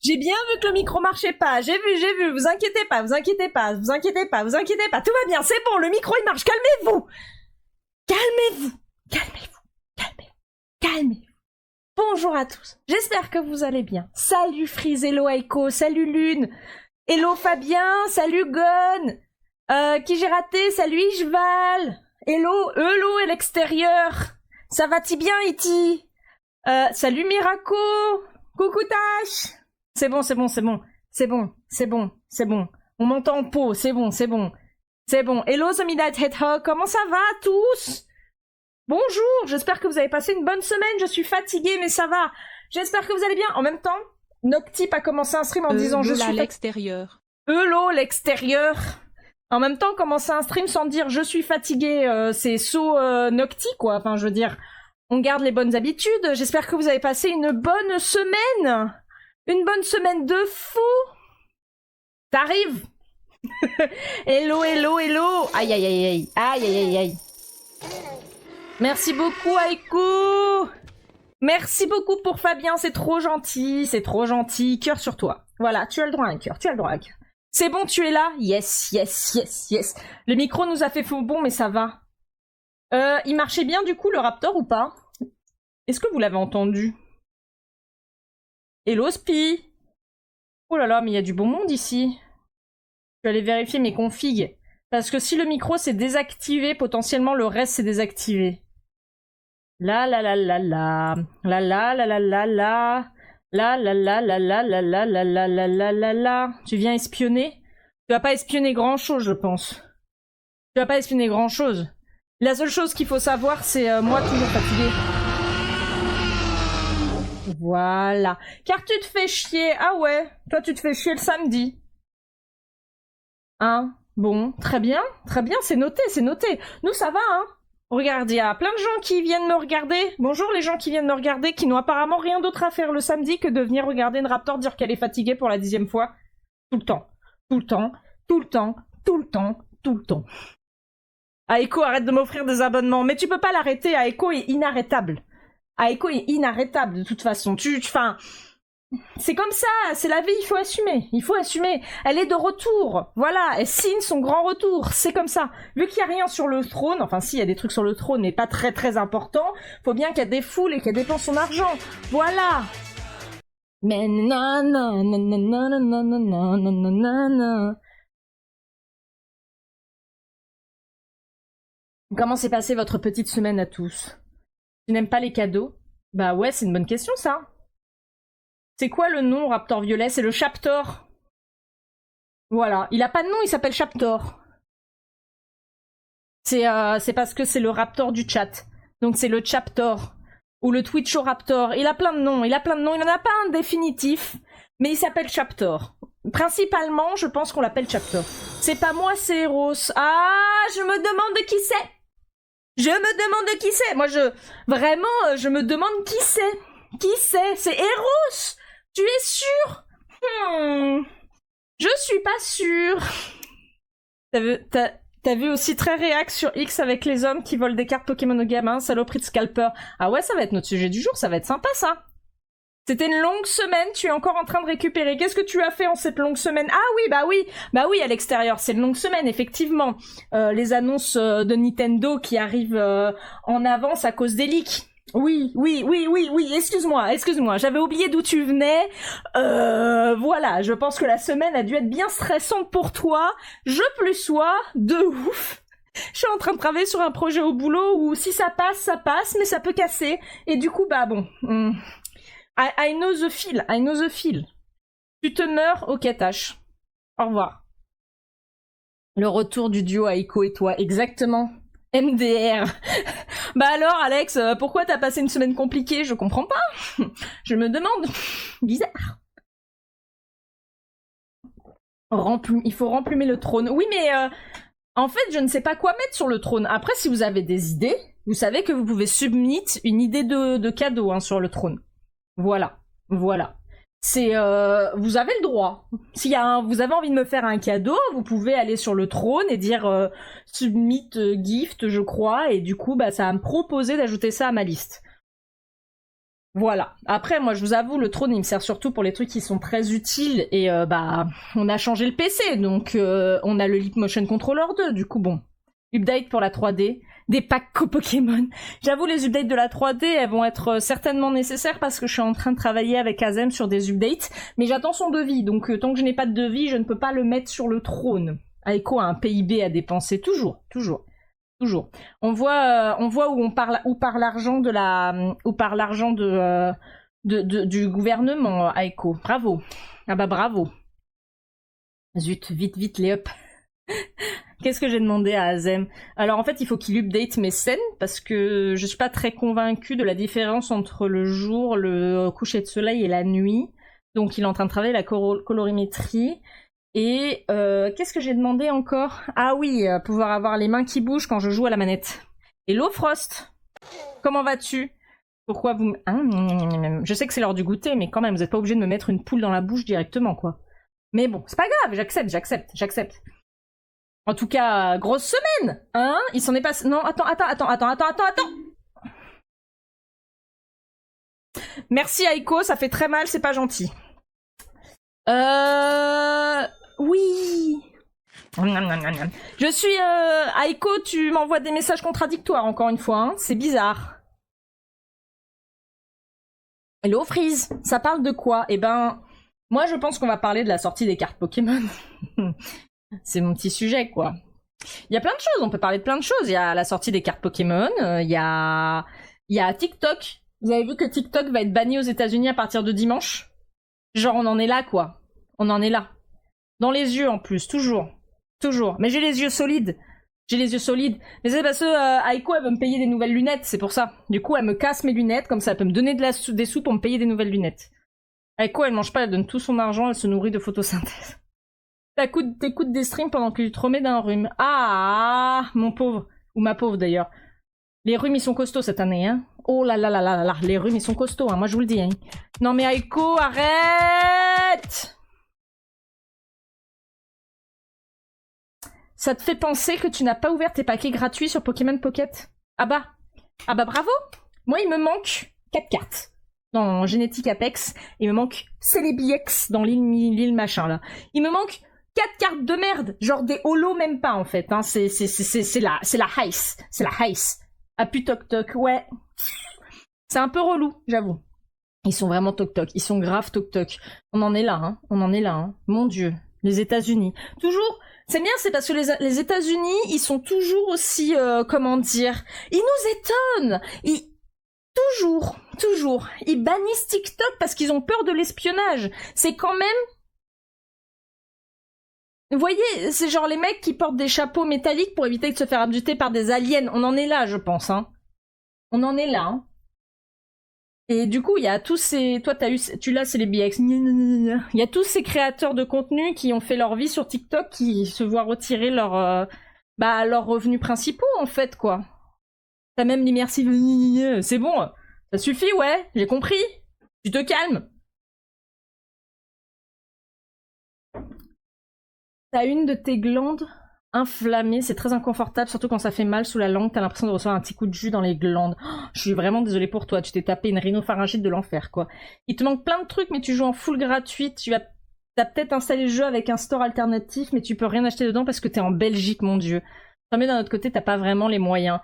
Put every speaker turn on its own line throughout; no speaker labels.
J'ai bien vu que le micro marchait pas. J'ai vu. Vous inquiétez pas. Tout va bien. C'est bon. Le micro il marche. Calmez-vous. Bonjour à tous. J'espère que vous allez bien. Salut Freeze, hello Aiko, salut Lune, hello Fabien, salut Gon. Qui j'ai raté? Salut Ishval. Hello à l'extérieur. Ça va-t-il bien, Iti? Salut Miraco. Coucou Tash. C'est bon. On m'entend en pot, c'est bon. Hello The Midnight Hedgehog, comment ça va tous? Bonjour, j'espère que vous avez passé une bonne semaine, je suis fatiguée mais ça va. J'espère que vous allez bien. En même temps, Noctip a commencé un stream en disant je suis
l'extérieur.
L'extérieur. En même temps, commencer un stream sans dire je suis fatiguée, c'est Nocti quoi. Enfin, je veux dire, on garde les bonnes habitudes. J'espère que vous avez passé une bonne semaine. Une bonne semaine de fou. T'arrives. Hello. Aïe. Merci beaucoup, Aïko. Merci beaucoup pour Fabien, c'est trop gentil. Cœur sur toi. Voilà, tu as le droit à un cœur, C'est bon, tu es là? Yes. Le micro nous a fait faux bon, mais ça va. Il marchait bien du coup le Raptor ou pas? Est-ce que vous l'avez entendu? Hello Spi. Oh là là, mais il y a du beau monde ici. Je vais aller vérifier mes configs. Parce que si le micro s'est désactivé, potentiellement le reste s'est désactivé. La. Tu viens espionner? Tu vas pas espionner grand chose, je pense. La seule chose qu'il faut savoir, c'est moi toujours fatiguée. Voilà. Car tu te fais chier. Ah ouais, toi tu te fais chier le samedi. Hein? Bon, très bien, c'est noté. Nous ça va, hein? Regarde, il y a plein de gens qui viennent me regarder. Bonjour les gens qui viennent me regarder, qui n'ont apparemment rien d'autre à faire le samedi que de venir regarder une Raptor dire qu'elle est fatiguée pour la 10e fois. Tout le temps. Aiko, arrête de m'offrir des abonnements. Mais tu peux pas l'arrêter, Aiko est inarrêtable. De toute façon. C'est comme ça, c'est la vie, il faut assumer. Elle est de retour, voilà, elle signe son grand retour, c'est comme ça. Vu qu'il y a rien sur le trône, enfin si, il y a des trucs sur le trône, mais pas très très importants, faut bien qu'elle défoule et qu'elle dépense son argent, voilà. Mais Comment s'est passée votre petite semaine à tous? Tu n'aimes pas les cadeaux? Bah ouais, c'est une bonne question ça. C'est quoi le nom, Raptor Violet? C'est le Chaptor. Voilà. Il a pas de nom, il s'appelle Chaptor. C'est parce que c'est le Raptor du chat. Donc c'est le Chaptor. Ou le Twitchoraptor. Il a plein de noms. Il en a pas un définitif. Mais il s'appelle Chaptor. Principalement, je pense qu'on l'appelle Chaptor. C'est pas moi, c'est Eros. Ah, je me demande qui c'est. Moi, vraiment, je me demande qui c'est. C'est Eros. Tu es sûr? Je suis pas sûre. T'as vu aussi très réac sur X avec les hommes qui volent des cartes Pokémon aux gamins, saloperie de scalper. Ah ouais, ça va être notre sujet du jour, ça va être sympa ça. C'était une longue semaine, tu es encore en train de récupérer. Qu'est-ce que tu as fait en cette longue semaine? Ah oui, bah oui, à l'extérieur, c'est une longue semaine, effectivement. Les annonces de Nintendo qui arrivent en avance à cause des leaks. Oui, excuse-moi, j'avais oublié d'où tu venais. Voilà, je pense que la semaine a dû être bien stressante pour toi. Je plus sois, de ouf. Je suis en train de travailler sur un projet au boulot où si ça passe, mais ça peut casser. Et du coup, bah bon. I know the feel. Tu te meurs, ok Tash. Au revoir. Le retour du duo Aiko et toi, exactement. MDR. Bah alors Alex, pourquoi t'as passé une semaine compliquée? Je comprends pas. Je me demande. Bizarre. Il faut remplumer le trône. Oui mais en fait je ne sais pas quoi mettre sur le trône. Après si vous avez des idées, vous savez que vous pouvez submit une idée de cadeau hein, sur le trône. Voilà. C'est vous avez le droit. Vous avez envie de me faire un cadeau, vous pouvez aller sur le trône et dire submit gift, je crois, et du coup bah ça va me proposer d'ajouter ça à ma liste. Voilà. Après, moi, je vous avoue, le trône, il me sert surtout pour les trucs qui sont très utiles. Et on a changé le PC, donc on a le Leap Motion Controller 2. Du coup, bon, update pour la 3D, des packs Pokémon. J'avoue, les updates de la 3D, elles vont être certainement nécessaires parce que je suis en train de travailler avec Azem sur des updates. Mais j'attends son devis, donc tant que je n'ai pas de devis, je ne peux pas le mettre sur le trône. Aiko a un PIB à dépenser, toujours. On voit où part l'argent du gouvernement, Aiko. Bravo. Ah bah bravo. Zut, vite, les up. Qu'est-ce que j'ai demandé à Azem? Alors en fait, il faut qu'il update mes scènes parce que je suis pas très convaincue de la différence entre le jour, le coucher de soleil et la nuit. Donc il est en train de travailler la colorimétrie. Et qu'est-ce que j'ai demandé encore? Ah oui, pouvoir avoir les mains qui bougent quand je joue à la manette. Hello Frost, comment vas-tu? Pourquoi vous... je sais que c'est l'heure du goûter, mais quand même, vous n'êtes pas obligé de me mettre une poule dans la bouche directement, quoi. Mais bon, c'est pas grave, j'accepte. En tout cas, grosse semaine, hein? Il s'en est passé... Non, attends. Merci Aiko, ça fait très mal, c'est pas gentil. Oui. Je suis Aiko, tu m'envoies des messages contradictoires encore une fois, hein. C'est bizarre. Hello Freeze, ça parle de quoi? Eh ben, moi je pense qu'on va parler de la sortie des cartes Pokémon. C'est mon petit sujet, quoi. Il y a plein de choses, on peut parler de plein de choses. Il y a la sortie des cartes Pokémon, il y a TikTok. Vous avez vu que TikTok va être banni aux États-Unis à partir de dimanche? Genre on en est là, quoi. On en est là. Dans les yeux en plus, toujours. Mais j'ai les yeux solides. Mais c'est parce que Aiko, elle veut me payer des nouvelles lunettes, c'est pour ça. Du coup, elle me casse mes lunettes, comme ça elle peut me donner des sous pour me payer des nouvelles lunettes. Aiko, elle mange pas, elle donne tout son argent, elle se nourrit de photosynthèse. T'écoutes des streams pendant que tu te remets d'un rhume. Ah, mon pauvre. Ou ma pauvre d'ailleurs. Les rhumes, ils sont costauds cette année, hein. Oh là là là là là, les rhumes, ils sont costauds, hein. Moi, je vous le dis, hein. Non mais Aiko, arrête! Ça te fait penser que tu n'as pas ouvert tes paquets gratuits sur Pokémon Pocket? Ah bah bravo! Moi, il me manque 4 cartes. Dans Génétique Apex, il me manque Celebi-X dans l'île machin, là. Il me manque 4 cartes de merde, genre des holos même pas en fait, hein. C'est la heist. Ah pu toc toc, ouais. C'est un peu relou, j'avoue. Ils sont vraiment toc toc, ils sont grave toc toc. On en est là, hein. Mon dieu, les États-Unis. Toujours, c'est bien, c'est parce que les États-Unis, ils sont toujours aussi, comment dire, ils nous étonnent. Toujours, ils bannissent TikTok parce qu'ils ont peur de l'espionnage. C'est quand même... Vous voyez, c'est genre les mecs qui portent des chapeaux métalliques pour éviter de se faire abducter par des aliens. On en est là, je pense, hein. On en est là, hein. Et du coup, il y a tous ces... Toi, tu l'as, c'est les BX. Il y a tous ces créateurs de contenu qui ont fait leur vie sur TikTok, qui se voient retirer leurs revenus principaux, en fait, quoi. T'as même l'immersive... C'est bon, ça suffit, ouais, j'ai compris. Tu te calmes. T'as une de tes glandes inflammées, c'est très inconfortable, surtout quand ça fait mal sous la langue, t'as l'impression de recevoir un petit coup de jus dans les glandes. Oh, je suis vraiment désolée pour toi, tu t'es tapé une rhinopharyngite de l'enfer, quoi. Il te manque plein de trucs, mais tu joues en full gratuit, t'as peut-être installé le jeu avec un store alternatif, mais tu peux rien acheter dedans parce que t'es en Belgique, mon dieu. Mais d'un autre côté, t'as pas vraiment les moyens.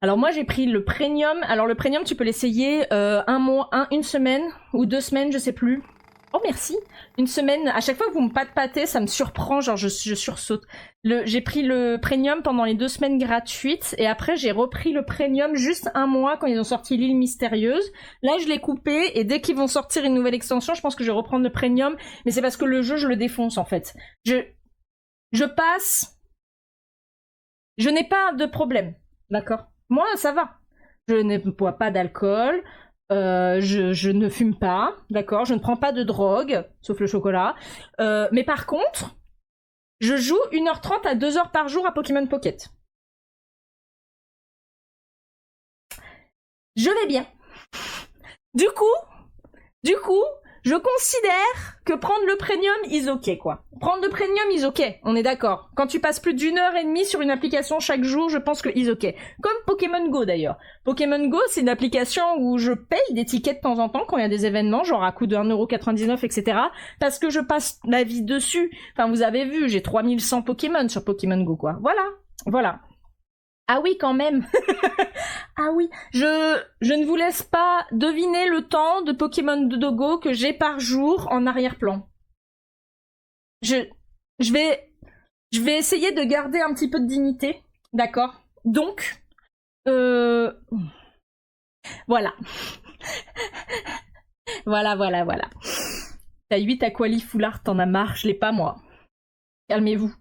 Alors moi j'ai pris le premium, alors le premium tu peux l'essayer une semaine ou 2 semaines, je sais plus. Oh merci. Une semaine, à chaque fois que vous me pâtez, ça me surprend, genre je sursaute. J'ai pris le premium pendant les 2 semaines gratuites et après j'ai repris le premium juste 1 mois quand ils ont sorti l'île mystérieuse. Là je l'ai coupé et dès qu'ils vont sortir une nouvelle extension, je pense que je vais reprendre le premium, mais c'est parce que le jeu je le défonce en fait. Je passe, je n'ai pas de problème, d'accord? Moi ça va. Je ne bois pas d'alcool. Je ne fume pas, d'accord, je ne prends pas de drogue, sauf le chocolat. Mais par contre, je joue 1h30 à 2h par jour à Pokémon Pocket. Je vais bien. Du coup, Je considère que prendre le premium is ok, quoi. Prendre le premium is ok, on est d'accord. Quand tu passes plus d'1 heure et demie sur une application chaque jour, je pense que is ok. Comme Pokémon Go d'ailleurs. Pokémon Go, c'est une application où je paye des tickets de temps en temps quand il y a des événements, genre à coût de 1,99€, etc. Parce que je passe ma vie dessus. Enfin, vous avez vu, j'ai 3100 Pokémon sur Pokémon Go, quoi. Voilà. Ah oui, quand même. Ah oui, je ne vous laisse pas deviner le temps de Pokémon Go que j'ai par jour en arrière-plan. Je vais essayer de garder un petit peu de dignité, d'accord? Donc, voilà. Voilà. T'as 8 Aquali Foulard, t'en as marre, je l'ai pas moi. Calmez-vous.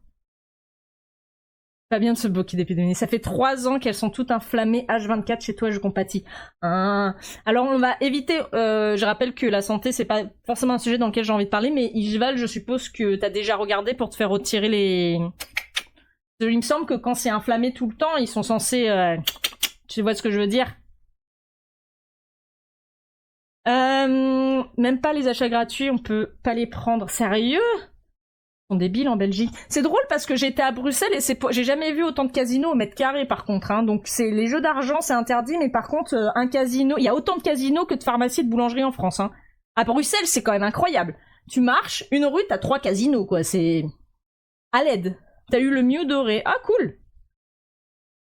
Pas bien de se bloquer d'épidémie. Ça fait 3 ans qu'elles sont toutes inflammées H24 chez toi, je compatis. Alors on va éviter, je rappelle que la santé c'est pas forcément un sujet dans lequel j'ai envie de parler, mais Igival, je suppose que t'as déjà regardé pour te faire retirer les... Il me semble que quand c'est inflammé tout le temps, ils sont censés... Tu vois ce que je veux dire? Même pas les achats gratuits, on peut pas les prendre. Sérieux? Sont débiles en Belgique. C'est drôle parce que j'étais à Bruxelles et j'ai jamais vu autant de casinos au mètre carré par contre. Donc c'est les jeux d'argent c'est interdit, mais par contre un casino, il y a autant de casinos que de pharmacies et de boulangeries en France. À Bruxelles c'est quand même incroyable. Tu marches une rue, t'as 3 casinos quoi. C'est à l'aide. T'as eu le Mew doré. Ah cool.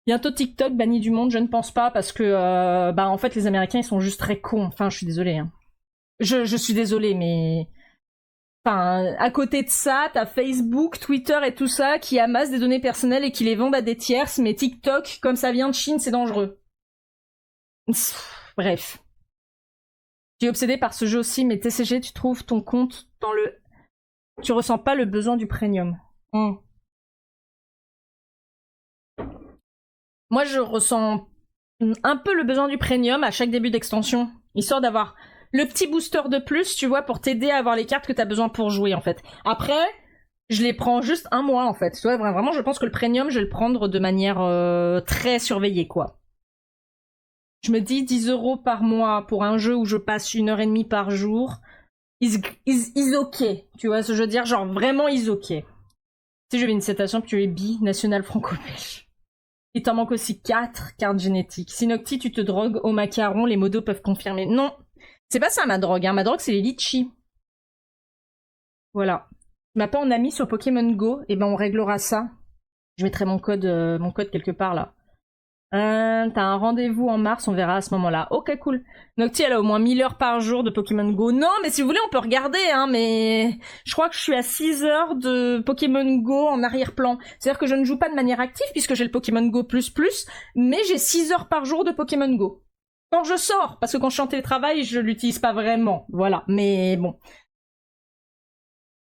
Bientôt TikTok banni du monde, je ne pense pas parce que en fait les Américains ils sont juste très cons. Enfin je suis désolée. Je suis désolée mais enfin, à côté de ça, t'as Facebook, Twitter et tout ça qui amassent des données personnelles et qui les vendent à des tierces, mais TikTok, comme ça vient de Chine, c'est dangereux. Bref. Tu es obsédé par ce jeu aussi, mais TCG, tu trouves ton compte dans le... Tu ressens pas le besoin du premium. Moi, je ressens un peu le besoin du premium à chaque début d'extension, histoire d'avoir... le petit booster de plus, tu vois, pour t'aider à avoir les cartes que t'as besoin pour jouer, en fait. Après, je les prends juste un mois, en fait. Tu vois, vraiment, je pense que le premium, je vais le prendre de manière très surveillée, quoi. Je me dis 10€ par mois pour un jeu où je passe 1 heure et demie par jour. Is ok. Tu vois ce que je veux dire? Genre, vraiment is ok. Si j'avais une citation que tu es national franco-belge. Il t'en manque aussi 4 cartes génétiques. Si Nocti, tu te drogues au macaron, les modos peuvent confirmer. Non. C'est pas ça ma drogue, ma drogue c'est les litchis. Voilà. Tu m'as pas en ami sur Pokémon Go, et on réglera ça. Je mettrai mon code quelque part là. T'as un rendez-vous en mars, on verra à ce moment-là. Ok, cool. Nocti, elle a au moins 1000 heures par jour de Pokémon Go. Non, mais si vous voulez, on peut regarder, mais je crois que je suis à 6 heures de Pokémon Go en arrière-plan. C'est-à-dire que je ne joue pas de manière active puisque j'ai le Pokémon Go++, mais j'ai 6 heures par jour de Pokémon Go. Quand je sors, parce que quand je suis en télétravail, je l'utilise pas vraiment. Voilà, mais bon.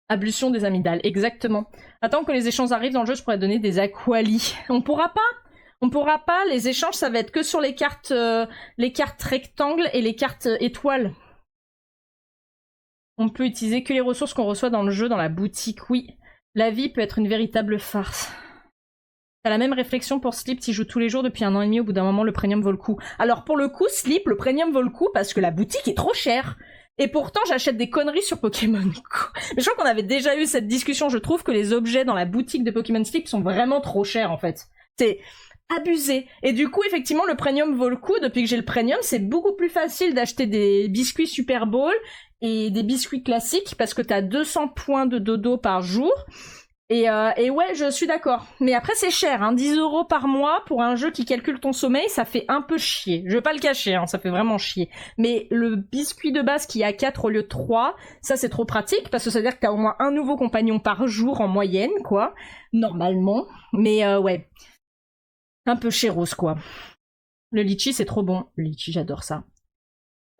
Ablution des amygdales, exactement. Attends que les échanges arrivent dans le jeu, je pourrais donner des aqualis. On pourra pas, les échanges, ça va être que sur les cartes rectangles et les cartes étoiles. On peut utiliser que les ressources qu'on reçoit dans le jeu, dans la boutique, oui. La vie peut être une véritable farce. T'as la même réflexion pour Sleep, t'y joues tous les jours depuis 1 an et demi, au bout d'un moment le premium vaut le coup. Alors pour le coup, Sleep, le premium vaut le coup parce que la boutique est trop chère. Et pourtant j'achète des conneries sur Pokémon Go. Mais je crois qu'on avait déjà eu cette discussion, je trouve que les objets dans la boutique de Pokémon Sleep sont vraiment trop chers en fait. C'est abusé. Et du coup effectivement le premium vaut le coup, depuis que j'ai le premium c'est beaucoup plus facile d'acheter des biscuits Super Bowl et des biscuits classiques parce que t'as 200 points de dodo par jour. Et ouais, je suis d'accord. Mais après, c'est cher, 10€ par mois pour un jeu qui calcule ton sommeil, ça fait un peu chier. Je vais pas le cacher, ça fait vraiment chier. Mais le biscuit de base qui a 4 au lieu de 3, ça c'est trop pratique, parce que ça veut dire que t'as au moins un nouveau compagnon par jour en moyenne, quoi. Normalement. Mais ouais. Un peu chéros, quoi. Le litchi, c'est trop bon. Le litchi, j'adore ça.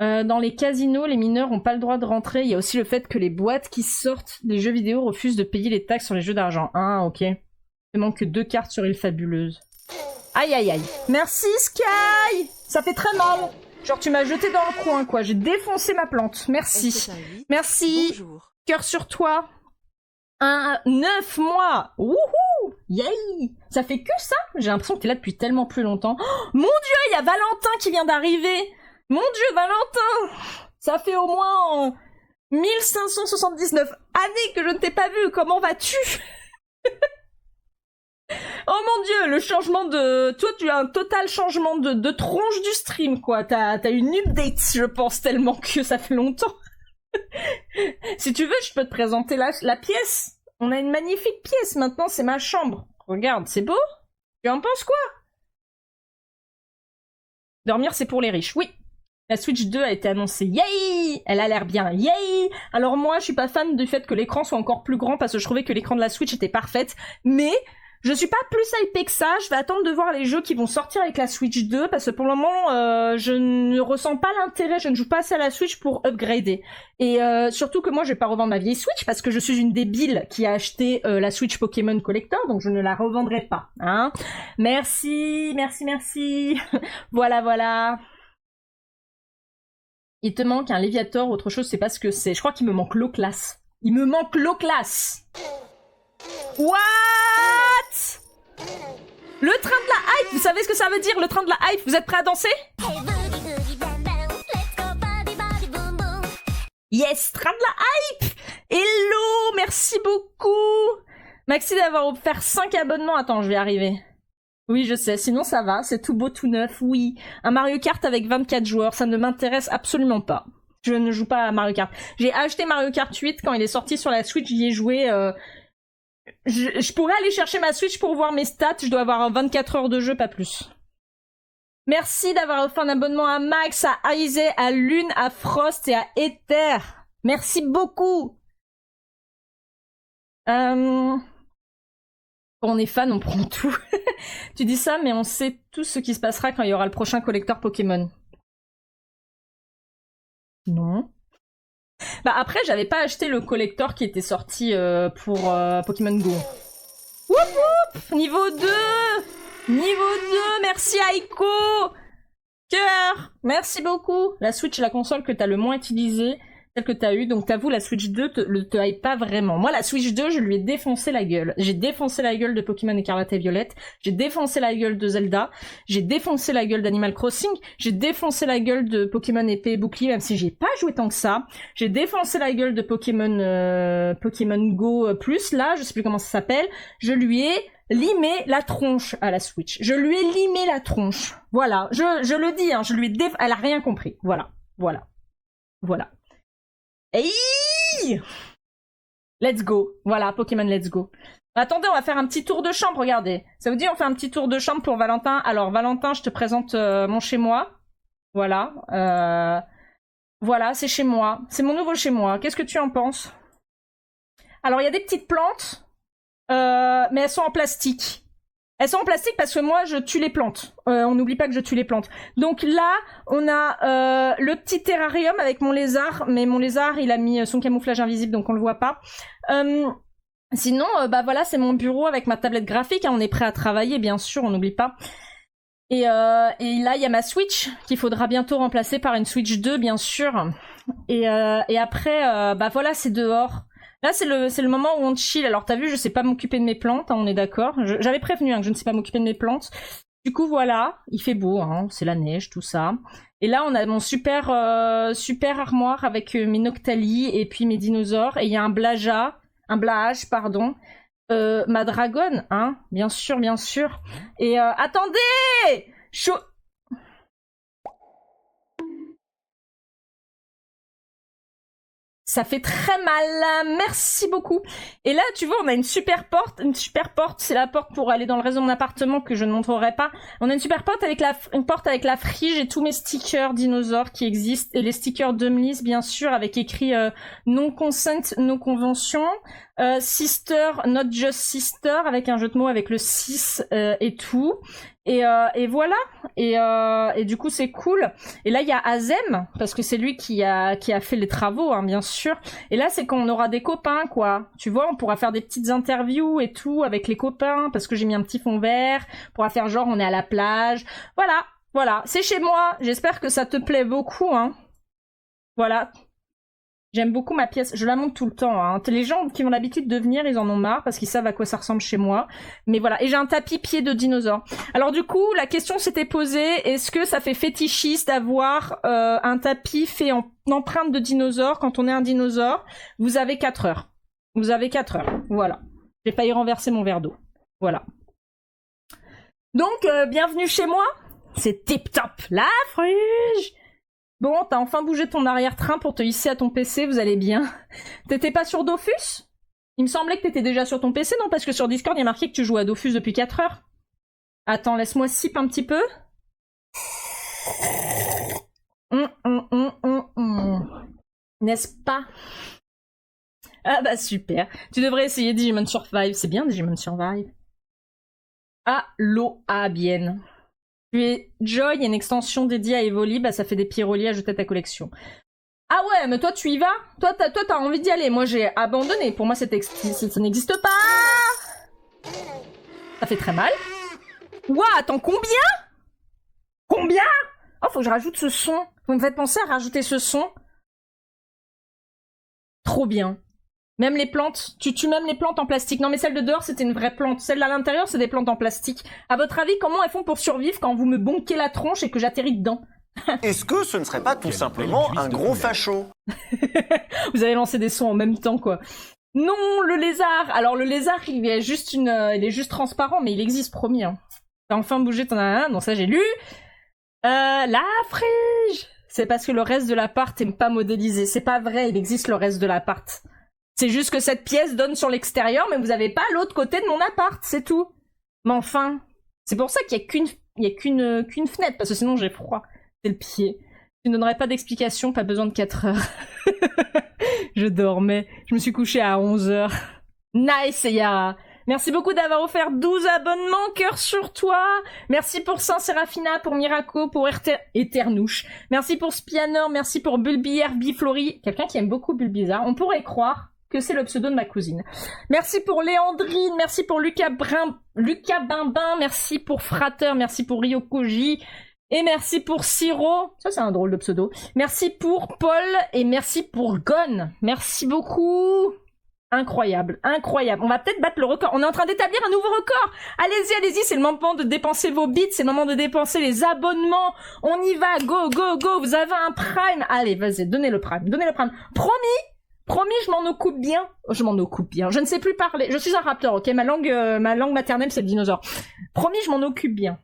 Dans les casinos, les mineurs ont pas le droit de rentrer. Il y a aussi le fait que les boîtes qui sortent des jeux vidéo refusent de payer les taxes sur les jeux d'argent. Ah, ok. Il manque que 2 cartes sur Île Fabuleuse. Aïe, aïe, aïe. Merci, Sky! Ça fait très mal. Genre, tu m'as jeté dans le coin, quoi. J'ai défoncé ma plante. Merci. Merci. Bonjour. Cœur sur toi. 9 mois. Wouhou! Yay! Ça fait que ça? J'ai l'impression que t'es là depuis tellement plus longtemps. Oh, mon Dieu, il y a Valentin qui vient d'arriver! Mon Dieu, Valentin! Ça fait au moins 1579 années que je ne t'ai pas vu, comment vas-tu? Oh mon dieu, le changement de... Toi, tu as un total changement de tronche du stream, quoi. T'as une update, je pense, tellement que ça fait longtemps. Si tu veux, je peux te présenter la pièce. On a une magnifique pièce, maintenant, c'est ma chambre. Regarde, c'est beau? Tu en penses quoi? Dormir, c'est pour les riches, oui. La Switch 2 a été annoncée, yay! Elle a l'air bien, yay! Alors moi, je suis pas fan du fait que l'écran soit encore plus grand, parce que je trouvais que l'écran de la Switch était parfaite, mais... Je suis pas plus hypée que ça, je vais attendre de voir les jeux qui vont sortir avec la Switch 2, parce que pour le moment, je ne ressens pas l'intérêt, je ne joue pas assez à la Switch pour upgrader. Et surtout que moi, je vais pas revendre ma vieille Switch, parce que je suis une débile qui a acheté la Switch Pokémon Collector, donc je ne la revendrai pas. Hein. Merci, merci, merci. Voilà, voilà. Il te manque un Léviator, autre chose, c'est pas ce que c'est. Je crois qu'il me manque l'Oclas. Il me manque l'Oclas. What? Le train de la hype, vous savez ce que ça veut dire, le train de la hype? Vous êtes prêts à danser? Yes, train de la hype! Hello, merci beaucoup! Maxi d'avoir offert 5 abonnements. Attends, je vais arriver. Oui, je sais, sinon ça va, c'est tout beau, tout neuf, oui. Un Mario Kart avec 24 joueurs, ça ne m'intéresse absolument pas. Je ne joue pas à Mario Kart. J'ai acheté Mario Kart 8 quand il est sorti sur la Switch, j'y ai joué... Je pourrais aller chercher ma Switch pour voir mes stats, je dois avoir 24 heures de jeu, pas plus. Merci d'avoir offert un abonnement à Max, à Isée, à Lune, à Frost et à Ether. Merci beaucoup. Quand on est fan, on prend tout. Tu dis ça, mais on sait tout ce qui se passera quand il y aura le prochain collector Pokémon. Non. Bah après, j'avais pas acheté le collector qui était sorti pour Pokémon Go. Woup woup! Niveau 2! Niveau 2! Merci Aiko! Cœur! Merci beaucoup! La Switch est la console que t'as le moins utilisée, celle que t'as eue, donc t'avoues, la Switch 2 te hype pas vraiment. Moi, la Switch 2, je lui ai défoncé la gueule. J'ai défoncé la gueule de Pokémon Écarlate et Violette, j'ai défoncé la gueule de Zelda, j'ai défoncé la gueule d'Animal Crossing, j'ai défoncé la gueule de Pokémon Épée et Bouclier, même si j'ai pas joué tant que ça. J'ai défoncé la gueule de Pokémon Go Plus, là, je sais plus comment ça s'appelle. Je lui ai limé la tronche à la Switch. Je lui ai limé la tronche. Voilà, je le dis, hein, je lui ai elle a rien compris. Voilà, voilà, voilà. Hey, let's go. Voilà, Pokémon Let's Go. Attendez, on va faire un petit tour de chambre, regardez. Ça vous dit, on fait un petit tour de chambre pour Valentin? Alors, Valentin, je te présente mon chez-moi. Voilà. Voilà, c'est chez moi. C'est mon nouveau chez-moi. Qu'est-ce que tu en penses? Alors, il y a des petites plantes, mais elles sont en plastique. Elles sont en plastique parce que moi, je tue les plantes. On n'oublie pas que je tue les plantes. Donc là, on a le petit terrarium avec mon lézard. Mais mon lézard, il a mis son camouflage invisible, donc on le voit pas. Sinon, bah voilà, c'est mon bureau avec ma tablette graphique. Hein, on est prêt à travailler, bien sûr, on n'oublie pas. Et là, il y a ma Switch, qu'il faudra bientôt remplacer par une Switch 2, bien sûr. Et après, bah voilà, c'est dehors. Là, c'est le moment où on chill. Alors, t'as vu, je sais pas m'occuper de mes plantes, hein, on est d'accord. J'avais prévenu hein, que je ne sais pas m'occuper de mes plantes. Du coup, voilà, il fait beau, hein, c'est la neige, tout ça. Et là, on a mon super armoire avec mes Noctali et puis mes dinosaures. Et il y a un Blahage, pardon. Ma dragonne, hein, bien sûr, bien sûr. Et attendez! Ça fait très mal, merci beaucoup. Et là, tu vois, on a une super porte, c'est la porte pour aller dans le reste de mon appartement que je ne montrerai pas. On a une super porte avec une porte avec la frige et tous mes stickers dinosaures qui existent, et les stickers d'Humlis, bien sûr, avec écrit non consent, no convention, sister, not just sister, avec un jeu de mots avec le 6 et tout. Et voilà. Et du coup, c'est cool. Et là, il y a Azem, parce que c'est lui qui a fait les travaux, hein, bien sûr. Et là, c'est quand on aura des copains, quoi. Tu vois, on pourra faire des petites interviews et tout avec les copains, parce que j'ai mis un petit fond vert. On pourra faire genre, on est à la plage. Voilà, voilà. C'est chez moi. J'espère que ça te plaît beaucoup, hein. Voilà. J'aime beaucoup ma pièce. Je la montre tout le temps. Hein. Les gens qui ont l'habitude de venir, ils en ont marre parce qu'ils savent à quoi ça ressemble chez moi. Mais voilà. Et j'ai un tapis pied de dinosaure. Alors du coup, la question s'était posée, est-ce que ça fait fétichiste d'avoir un tapis fait en empreinte de dinosaure quand on est un dinosaure? Vous avez 4 heures. Vous avez 4 heures. Voilà. J'ai failli renverser mon verre d'eau. Voilà. Donc, bienvenue chez moi. C'est tip top. La fruge. Bon, t'as enfin bougé ton arrière-train pour te hisser à ton PC, vous allez bien. T'étais pas sur Dofus? Il me semblait que t'étais déjà sur ton PC, non? Parce que sur Discord, il y a marqué que tu joues à Dofus depuis 4 heures. Attends, laisse-moi sip un petit peu. N'est-ce pas? Ah bah super. Tu devrais essayer Digimon Survive. C'est bien Digimon Survive. Aloha bien. Tu es Joy, il y a une extension dédiée à Evoli, bah ça fait des Pyroli ajoutés à ta collection. Ah ouais, mais toi tu y vas? Toi t'as envie d'y aller. Moi j'ai abandonné. Pour moi ça n'existe pas. Ça fait très mal. Ouah, attends, combien? Combien? Oh, faut que je rajoute ce son. Vous me faites penser à rajouter ce son. Trop bien. Même les plantes. Tu tues même les plantes en plastique. Non mais celle de dehors c'était une vraie plante. Celle à l'intérieur c'est des plantes en plastique. À votre avis, comment elles font pour survivre quand vous me bonquez la tronche et que j'atterris dedans?
Est-ce que ce ne serait pas tout simplement un gros facho?
Vous avez lancé des sons en même temps, quoi. Non, le lézard. Alors le lézard, il est juste transparent, mais il existe, promis. Hein. T'as enfin bougé, t'en as un. Non, ça j'ai lu. La frige. C'est parce que le reste de l'appart est pas modélisé. C'est pas vrai, il existe le reste de l'appart. C'est juste que cette pièce donne sur l'extérieur, mais vous avez pas l'autre côté de mon appart, c'est tout. Mais enfin, c'est pour ça qu'il y a qu'une fenêtre, parce que sinon j'ai froid. C'est le pied. Tu ne donnerais pas d'explication, pas besoin de 4 heures. Je dormais. Je me suis couchée à 11 heures. Nice, Yara. Merci beaucoup d'avoir offert 12 abonnements, cœur sur toi. Merci pour Saint Serafina, pour Miraco, pour Eternouche. Merci pour Spianor, merci pour Bulbière, Biflori. Quelqu'un qui aime beaucoup Bulbizarre. On pourrait croire que c'est le pseudo de ma cousine. Merci pour Léandrine, merci pour Lucas Bimbin, merci pour Frater, merci pour Ryokoji. Et merci pour Siro. Ça, c'est un drôle de pseudo. Merci pour Paul et merci pour Gon. Merci beaucoup. Incroyable, incroyable. On va peut-être battre le record. On est en train d'établir un nouveau record. Allez-y, allez-y. C'est le moment de dépenser vos bits. C'est le moment de dépenser les abonnements. On y va. Go, go, go. Vous avez un prime. Allez, vas-y. Donnez le prime. Donnez le prime. Promis, je m'en occupe bien. Je m'en occupe bien. Je ne sais plus parler. Je suis un raptor, ok? Ma langue maternelle, c'est le dinosaure. Promis, je m'en occupe bien.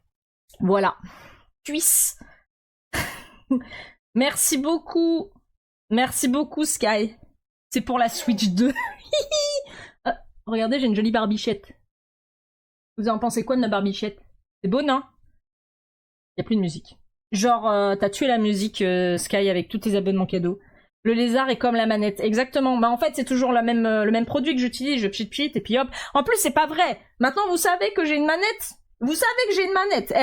Voilà. Cuisse. Merci beaucoup. Merci beaucoup, Sky. C'est pour la Switch 2. Regardez, j'ai une jolie barbichette. Vous en pensez quoi de ma barbichette? C'est beau, non? Y a plus de musique. Genre, t'as tué la musique, Sky, avec tous tes abonnements cadeaux. Le lézard est comme la manette. Exactement. Bah, en fait, c'est toujours le même produit que j'utilise. Je pchit, et puis hop. En plus, c'est pas vrai. Maintenant, vous savez que j'ai une manette? Vous savez que j'ai une manette.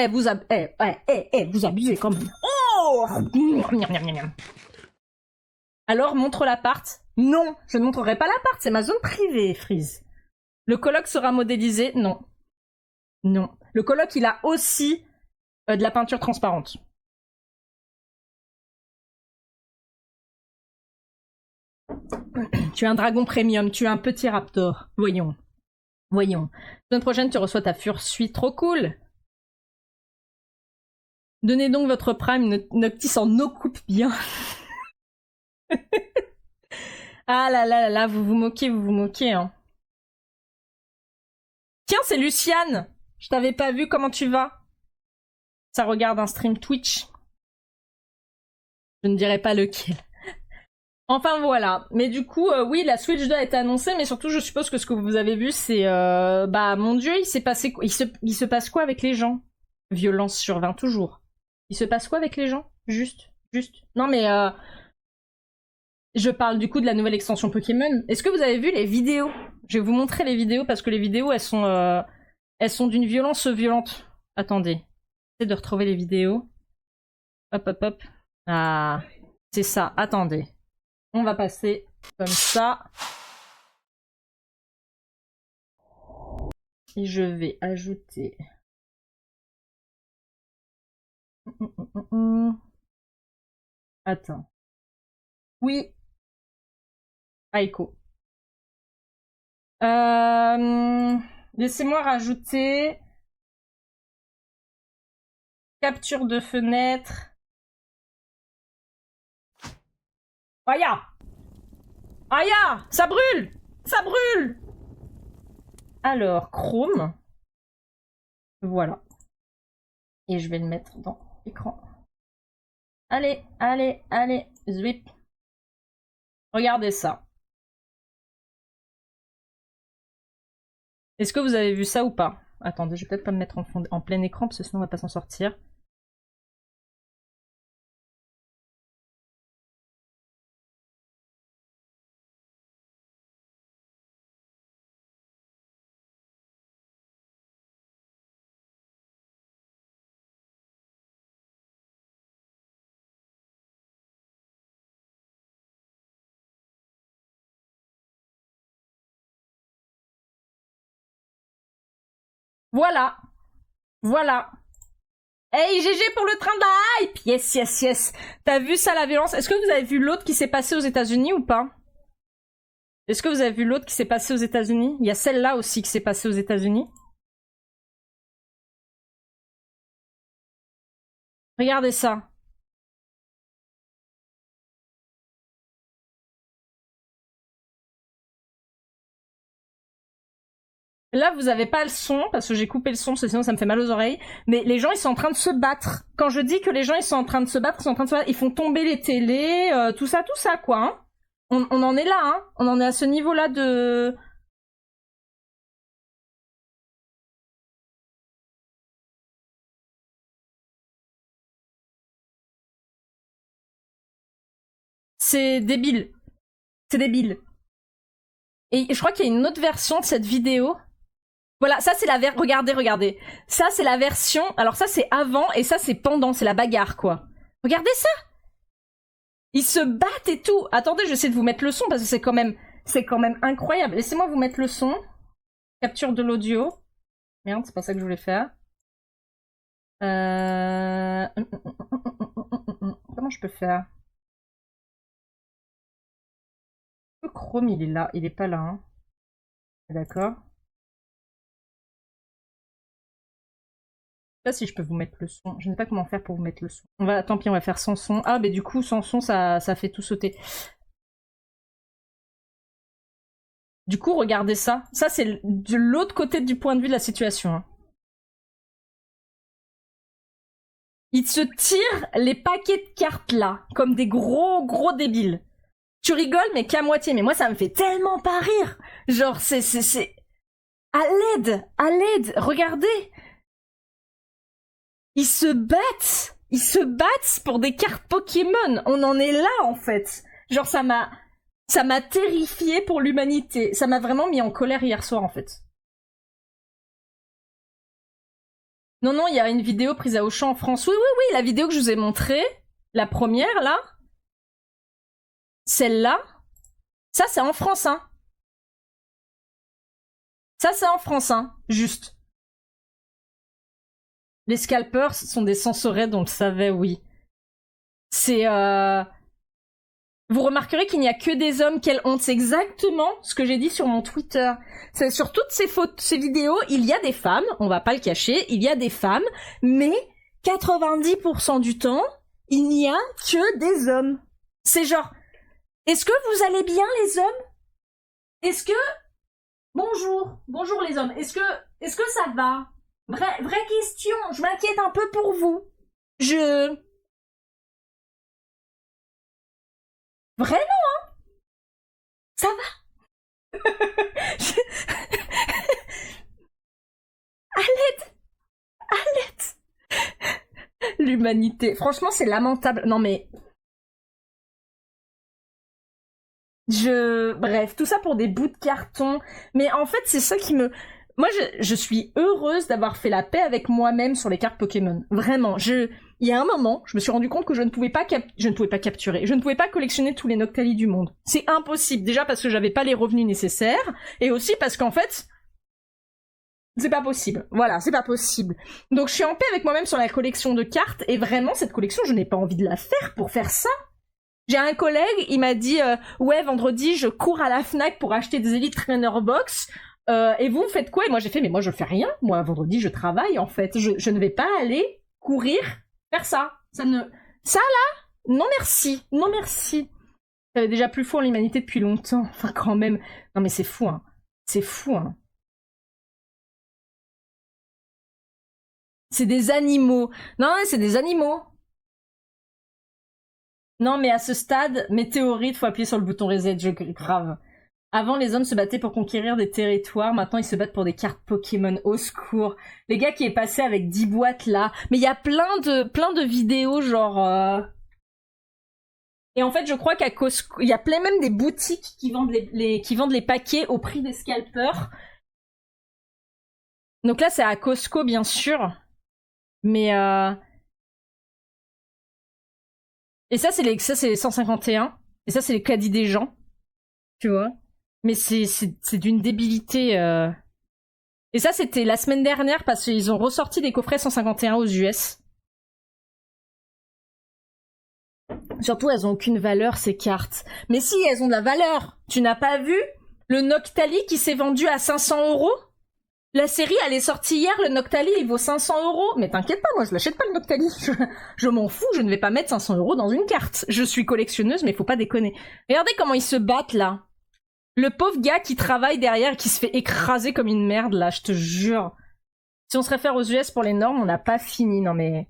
Vous abusez quand même. Oh! Alors, montre l'appart. Non, je ne montrerai pas l'appart, c'est ma zone privée, Freeze. Le coloc sera modélisé. Non. Non. Le coloc, il a aussi de la peinture transparente. Tu es un dragon premium, tu es un petit raptor. Voyons. La semaine prochaine, tu reçois ta fursuite. Trop cool. Donnez donc votre prime, Noctis en occupe bien. Ah là là là là, vous vous moquez, hein. Tiens, c'est Luciane. Je t'avais pas vu, comment tu vas? Ça regarde un stream Twitch. Je ne dirai pas lequel. Enfin voilà. Mais du coup, oui, la Switch 2 a été annoncée, mais surtout, je suppose que ce que vous avez vu, c'est... bah, mon Dieu, il s'est passé quoi? Il se passe quoi avec les gens? Violence sur 20, toujours. Il se passe quoi avec les gens? Juste. Non mais... Je parle du coup de la nouvelle extension Pokémon. Est-ce que vous avez vu les vidéos? Je vais vous montrer les vidéos, parce que les vidéos, elles sont d'une violence violente. Attendez. J'essaie de retrouver les vidéos. Hop. Ah, c'est ça. Attendez. On va passer comme ça. Et je vais ajouter... Attends. Oui. Aiko. Laissez-moi rajouter capture de fenêtre. Aya! Aya! Ça brûle! Ça brûle! Alors, Chrome. Voilà. Et je vais le mettre dans l'écran. Allez, allez, allez, zwip. Regardez ça. Est-ce que vous avez vu ça ou pas? Attendez, je vais peut-être pas me mettre en plein écran parce que sinon on va pas s'en sortir. Voilà. Voilà. Hey, GG pour le train de la hype! Yes, yes, yes. T'as vu ça, la violence? Est-ce que vous avez vu l'autre qui s'est passé aux États-Unis ou pas? Est-ce que vous avez vu l'autre qui s'est passé aux États-Unis? Il y a celle-là aussi qui s'est passée aux États-Unis. Regardez ça. Là, vous avez pas le son, parce que j'ai coupé le son, parce que sinon ça me fait mal aux oreilles. Mais les gens, ils sont en train de se battre. Quand je dis que les gens, ils sont en train de se battre, ils sont en train de se battre. Ils font tomber les télés, tout ça, quoi. Hein. On en est là, hein. On en est à ce niveau-là de... C'est débile. C'est débile. Et je crois qu'il y a une autre version de cette vidéo. Voilà, ça c'est la version... Regardez, regardez. Ça c'est la version... Alors ça c'est avant et ça c'est pendant, c'est la bagarre quoi. Regardez ça. Ils se battent et tout. Attendez, je vais essayer de vous mettre le son parce que c'est quand même incroyable. Laissez-moi vous mettre le son. Capture de l'audio. Merde, c'est pas ça que je voulais faire. Comment je peux faire? Le Chrome il est là, il est pas là. Hein. D'accord. Je sais pas si je peux vous mettre le son. Je ne sais pas comment faire pour vous mettre le son. Tant pis, on va faire sans son. Ah, mais du coup, sans son, ça fait tout sauter. Du coup, regardez ça. Ça, c'est de l'autre côté du point de vue de la situation. Hein. Ils se tirent les paquets de cartes là, comme des gros débiles. Tu rigoles, mais qu'à moitié. Mais moi, ça me fait tellement pas rire. Genre, c'est... À l'aide, regardez. Ils se battent pour des cartes Pokémon. On en est là, en fait. Genre, ça m'a terrifié pour l'humanité. Ça m'a vraiment mis en colère hier soir, en fait. Non, il y a une vidéo prise à Auchan en France. Oui, la vidéo que je vous ai montrée. La première, là. Celle-là. Ça, c'est en France, hein. Ça, c'est en France, hein. Juste. Les scalpers sont des sensoraides, on le savait, oui. C'est... Vous remarquerez qu'il n'y a que des hommes, quelle honte. C'est exactement ce que j'ai dit sur mon Twitter. C'est sur toutes ces vidéos, il y a des femmes, on va pas le cacher, il y a des femmes, mais 90% du temps, il n'y a que des hommes. C'est genre, est-ce que vous allez bien les hommes? Est-ce que... Bonjour les hommes, est-ce que ça va? Vraie question, je m'inquiète un peu pour vous. Vraiment, hein? Ça va? À l'aide! L'humanité. Franchement, c'est lamentable. Non mais... Bref, tout ça pour des bouts de carton. Mais en fait, c'est ça qui me... Moi, je suis heureuse d'avoir fait la paix avec moi-même sur les cartes Pokémon. Vraiment, il y a un moment, je me suis rendu compte que je ne pouvais pas capturer, je ne pouvais pas collectionner tous les Noctali du monde. C'est impossible. Déjà parce que j'avais pas les revenus nécessaires, et aussi parce qu'en fait, c'est pas possible. Voilà, c'est pas possible. Donc je suis en paix avec moi-même sur la collection de cartes, et vraiment, cette collection, je n'ai pas envie de la faire pour faire ça. J'ai un collègue, il m'a dit ouais, vendredi, je cours à la Fnac pour acheter des Elite Trainer Box. Et vous faites quoi? Et moi j'ai fait mais moi je fais rien. Moi vendredi je travaille en fait. Je ne vais pas aller courir faire ça. Ça là, non merci, non merci. J'avais déjà plus foi en l'humanité depuis longtemps. Enfin quand même. Non mais c'est fou hein. C'est fou hein. C'est des animaux. Non, c'est des animaux. Non, mais à ce stade, météorite, faut appuyer sur le bouton reset, grave. Avant, les hommes se battaient pour conquérir des territoires, maintenant ils se battent pour des cartes Pokémon, au secours. Les gars qui est passé avec 10 boîtes là. Mais il y a plein de vidéos genre... Et en fait, je crois qu'à Costco, il y a plein même des boutiques qui vendent qui vendent les paquets au prix des scalpers. Donc là, c'est à Costco, bien sûr. Mais et ça c'est les 151 et ça c'est les caddies des gens. Tu vois. Mais c'est d'une débilité Et ça c'était la semaine dernière parce qu'ils ont ressorti des coffrets 151 aux US. Surtout elles ont aucune valeur ces cartes. Mais si, elles ont de la valeur. Tu n'as pas vu le Noctali qui s'est vendu à 500 €? La série, elle est sortie hier, le Noctali, il vaut 500 €. Mais t'inquiète pas, moi, je l'achète pas le Noctali. Je m'en fous, je ne vais pas mettre 500 € dans une carte. Je suis collectionneuse, mais faut pas déconner. Regardez comment ils se battent, là. Le pauvre gars qui travaille derrière, qui se fait écraser comme une merde, là, je te jure. Si on se réfère aux US pour les normes, on n'a pas fini, non mais...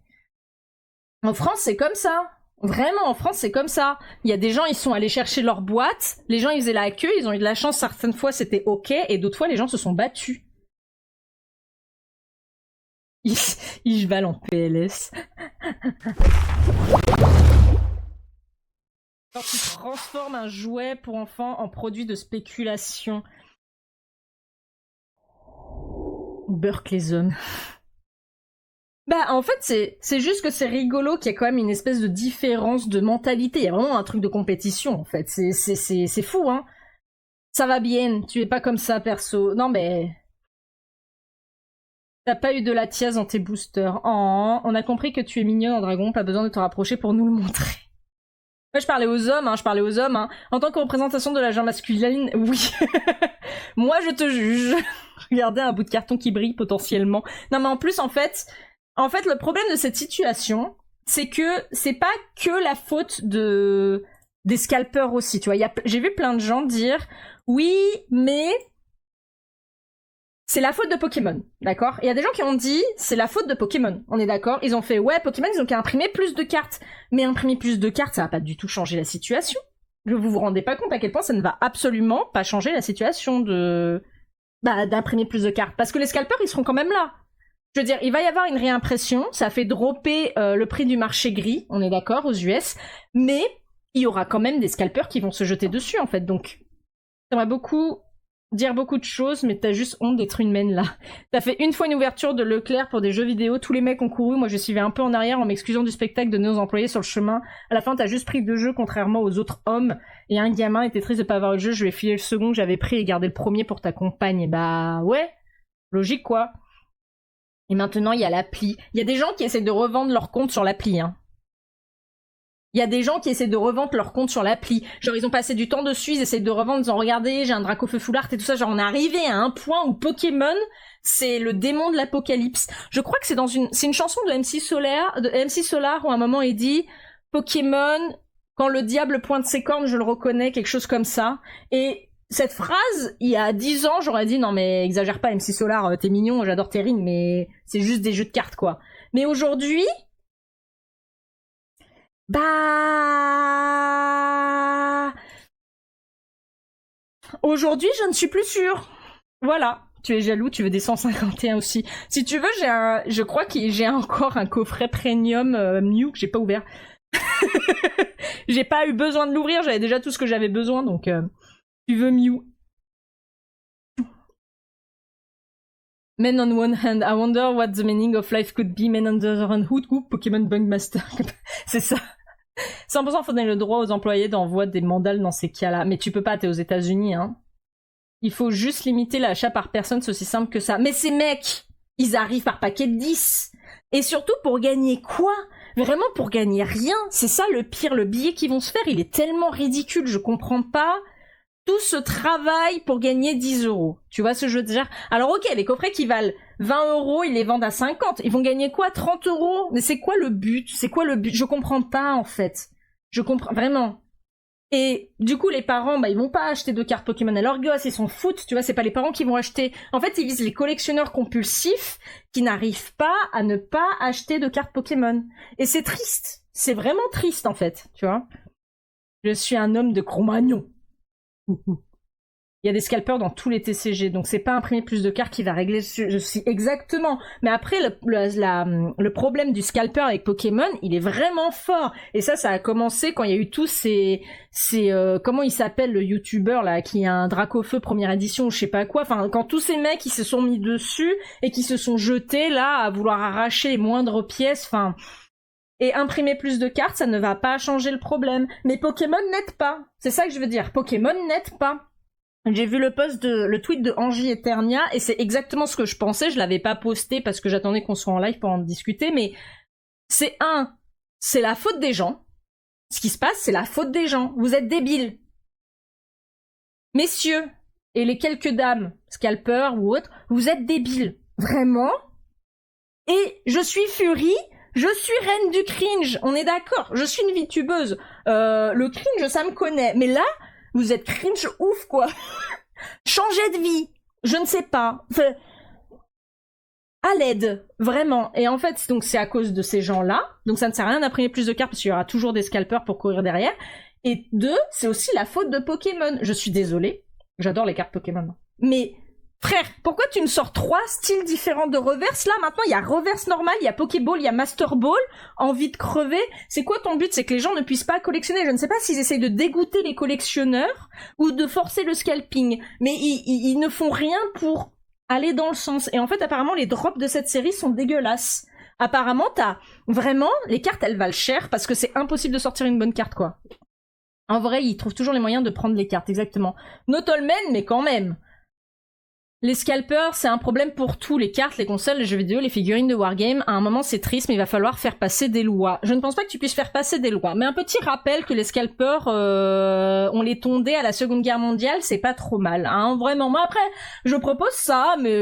En France, c'est comme ça. Vraiment, en France, c'est comme ça. Il y a des gens, ils sont allés chercher leur boîte, les gens, ils faisaient la queue, ils ont eu de la chance, certaines fois, c'était ok, et d'autres fois, les gens se sont battus. Ils valent en PLS. Quand tu transformes un jouet pour enfants en produit de spéculation. Burk les hommes. Bah en fait c'est juste que c'est rigolo qu'il y a quand même une espèce de différence de mentalité. Il y a vraiment un truc de compétition en fait. C'est fou hein. Ça va bien, tu es pas comme ça perso. Non mais... T'as pas eu de la tiase dans tes boosters. Oh, on a compris que tu es mignonne en dragon, pas besoin de te rapprocher pour nous le montrer. Moi, je parlais aux hommes, hein. En tant que représentation de la genre masculine, oui. Moi, je te juge. Regardez un bout de carton qui brille potentiellement. Non, mais en plus, en fait, le problème de cette situation, c'est que c'est pas que la faute des scalpers aussi, tu vois. J'ai vu plein de gens dire, oui, mais... c'est la faute de Pokémon, d'accord? Il y a des gens qui ont dit, c'est la faute de Pokémon, on est d'accord? Ils ont fait, ouais, Pokémon, ils ont qu'à imprimer plus de cartes. Mais imprimer plus de cartes, ça va pas du tout changer la situation. Vous vous rendez pas compte à quel point ça ne va absolument pas changer la situation d'imprimer plus de cartes. Parce que les scalpers, ils seront quand même là. Je veux dire, il va y avoir une réimpression, ça fait dropper le prix du marché gris, on est d'accord, aux US, mais il y aura quand même des scalpers qui vont se jeter dessus, en fait, donc... J'aimerais dire beaucoup de choses, mais t'as juste honte d'être une mène là. T'as fait une fois une ouverture de Leclerc pour des jeux vidéo, tous les mecs ont couru, moi je suivais un peu en arrière en m'excusant du spectacle de nos employés sur le chemin. À la fin t'as juste pris 2 jeux contrairement aux autres hommes, et un gamin était triste de pas avoir le jeu, je lui ai filé le second que j'avais pris et gardé le premier pour ta compagne. Et bah ouais, logique quoi. Et maintenant il y a l'appli. Il y a des gens qui essaient de revendre leur compte sur l'appli, hein. Il y a des gens qui essaient de revendre leur compte sur l'appli. Genre, ils ont passé du temps dessus, ils essaient de revendre, ils ont regardé, j'ai un Dracofeu Full Art et tout ça. Genre, on est arrivé à un point où Pokémon, c'est le démon de l'apocalypse. Je crois que c'est une chanson de MC Solar, où à un moment il dit, Pokémon, quand le diable pointe ses cornes, je le reconnais, quelque chose comme ça. Et cette phrase, il y a 10 ans, j'aurais dit, non mais exagère pas MC Solar, t'es mignon, j'adore tes rimes, mais c'est juste des jeux de cartes, quoi. Mais aujourd'hui, aujourd'hui, je ne suis plus sûre. Voilà. Tu es jaloux, tu veux des 151 aussi. Si tu veux, je crois que j'ai encore un coffret premium Mew que j'ai pas ouvert. J'ai pas eu besoin de l'ouvrir, j'avais déjà tout ce que j'avais besoin, donc tu veux Mew. Men on one hand, I wonder what the meaning of life could be. Men on the other hand, who Pokémon Bug Master. C'est ça. 100% faut donner le droit aux employés d'envoi des mandales dans ces cas-là. Mais tu peux pas, t'es aux États-Unis, hein. Il faut juste limiter l'achat par personne, c'est aussi simple que ça. Mais ces mecs, ils arrivent par paquet de 10. Et surtout, pour gagner quoi? Vraiment, pour gagner rien. C'est ça le pire, le billet qu'ils vont se faire, il est tellement ridicule, je comprends pas. Tout ce travail pour gagner 10 €. Tu vois ce que je veux dire? Alors ok, les coffrets qui valent 20 €, ils les vendent à 50. Ils vont gagner quoi? 30 €? Mais c'est quoi le but? C'est quoi le but? Je comprends pas, en fait. Je comprends, vraiment. Et du coup, les parents, bah, ils vont pas acheter de cartes Pokémon à leurs gosses, ils s'en foutent, tu vois, c'est pas les parents qui vont acheter. En fait, ils visent les collectionneurs compulsifs qui n'arrivent pas à ne pas acheter de cartes Pokémon. Et c'est triste. C'est vraiment triste, en fait, tu vois. Je suis un homme de Cro-Magnon. Il y a des scalpers dans tous les TCG, donc c'est pas imprimer plus de cartes qui va régler ceci exactement. Mais après, le problème du scalper avec Pokémon, il est vraiment fort. Et ça a commencé quand il y a eu tous ces comment il s'appelle le YouTuber là, qui a un Dracofeu première édition ou je sais pas quoi. Enfin, quand tous ces mecs qui se sont mis dessus et qui se sont jetés là à vouloir arracher les moindres pièces. Enfin. Et imprimer plus de cartes, ça ne va pas changer le problème. Mais Pokémon n'aide pas. C'est ça que je veux dire. Pokémon n'aide pas. J'ai vu le tweet de Angie Eternia, et c'est exactement ce que je pensais. Je l'avais pas posté parce que j'attendais qu'on soit en live pour en discuter, mais c'est la faute des gens. Ce qui se passe, c'est la faute des gens. Vous êtes débiles. Messieurs, et les quelques dames, scalpers ou autres, vous êtes débiles. Vraiment. Et je suis Fury. Je suis reine du cringe, on est d'accord. Je suis une VTubeuse. Le cringe, ça me connaît. Mais là, vous êtes cringe ouf, quoi. Changez de vie. Je ne sais pas. Enfin, à l'aide, vraiment. Et en fait, donc c'est à cause de ces gens-là. Donc ça ne sert à rien d'imprimer plus de cartes parce qu'il y aura toujours des scalpers pour courir derrière. Et 2, c'est aussi la faute de Pokémon. Je suis désolée. J'adore les cartes Pokémon. Mais... frère, pourquoi tu me sors 3 styles différents de reverse là? Maintenant, il y a reverse normal, il y a Pokéball, il y a Master Ball, envie de crever. C'est quoi ton but? C'est que les gens ne puissent pas collectionner. Je ne sais pas s'ils essayent de dégoûter les collectionneurs ou de forcer le scalping. Mais ils ne font rien pour aller dans le sens. Et en fait, apparemment, les drops de cette série sont dégueulasses. Apparemment, t'as vraiment... les cartes, elles valent cher parce que c'est impossible de sortir une bonne carte, quoi. En vrai, ils trouvent toujours les moyens de prendre les cartes, exactement. Notolmen, mais quand même... les scalpers, c'est un problème pour tout, les cartes, les consoles, les jeux vidéo, les figurines de Wargame. À un moment, c'est triste, mais il va falloir faire passer des lois. Je ne pense pas que tu puisses faire passer des lois. Mais un petit rappel que les scalpers, on les tondait à la Seconde Guerre mondiale, c'est pas trop mal, hein, vraiment. Moi, après, je propose ça, mais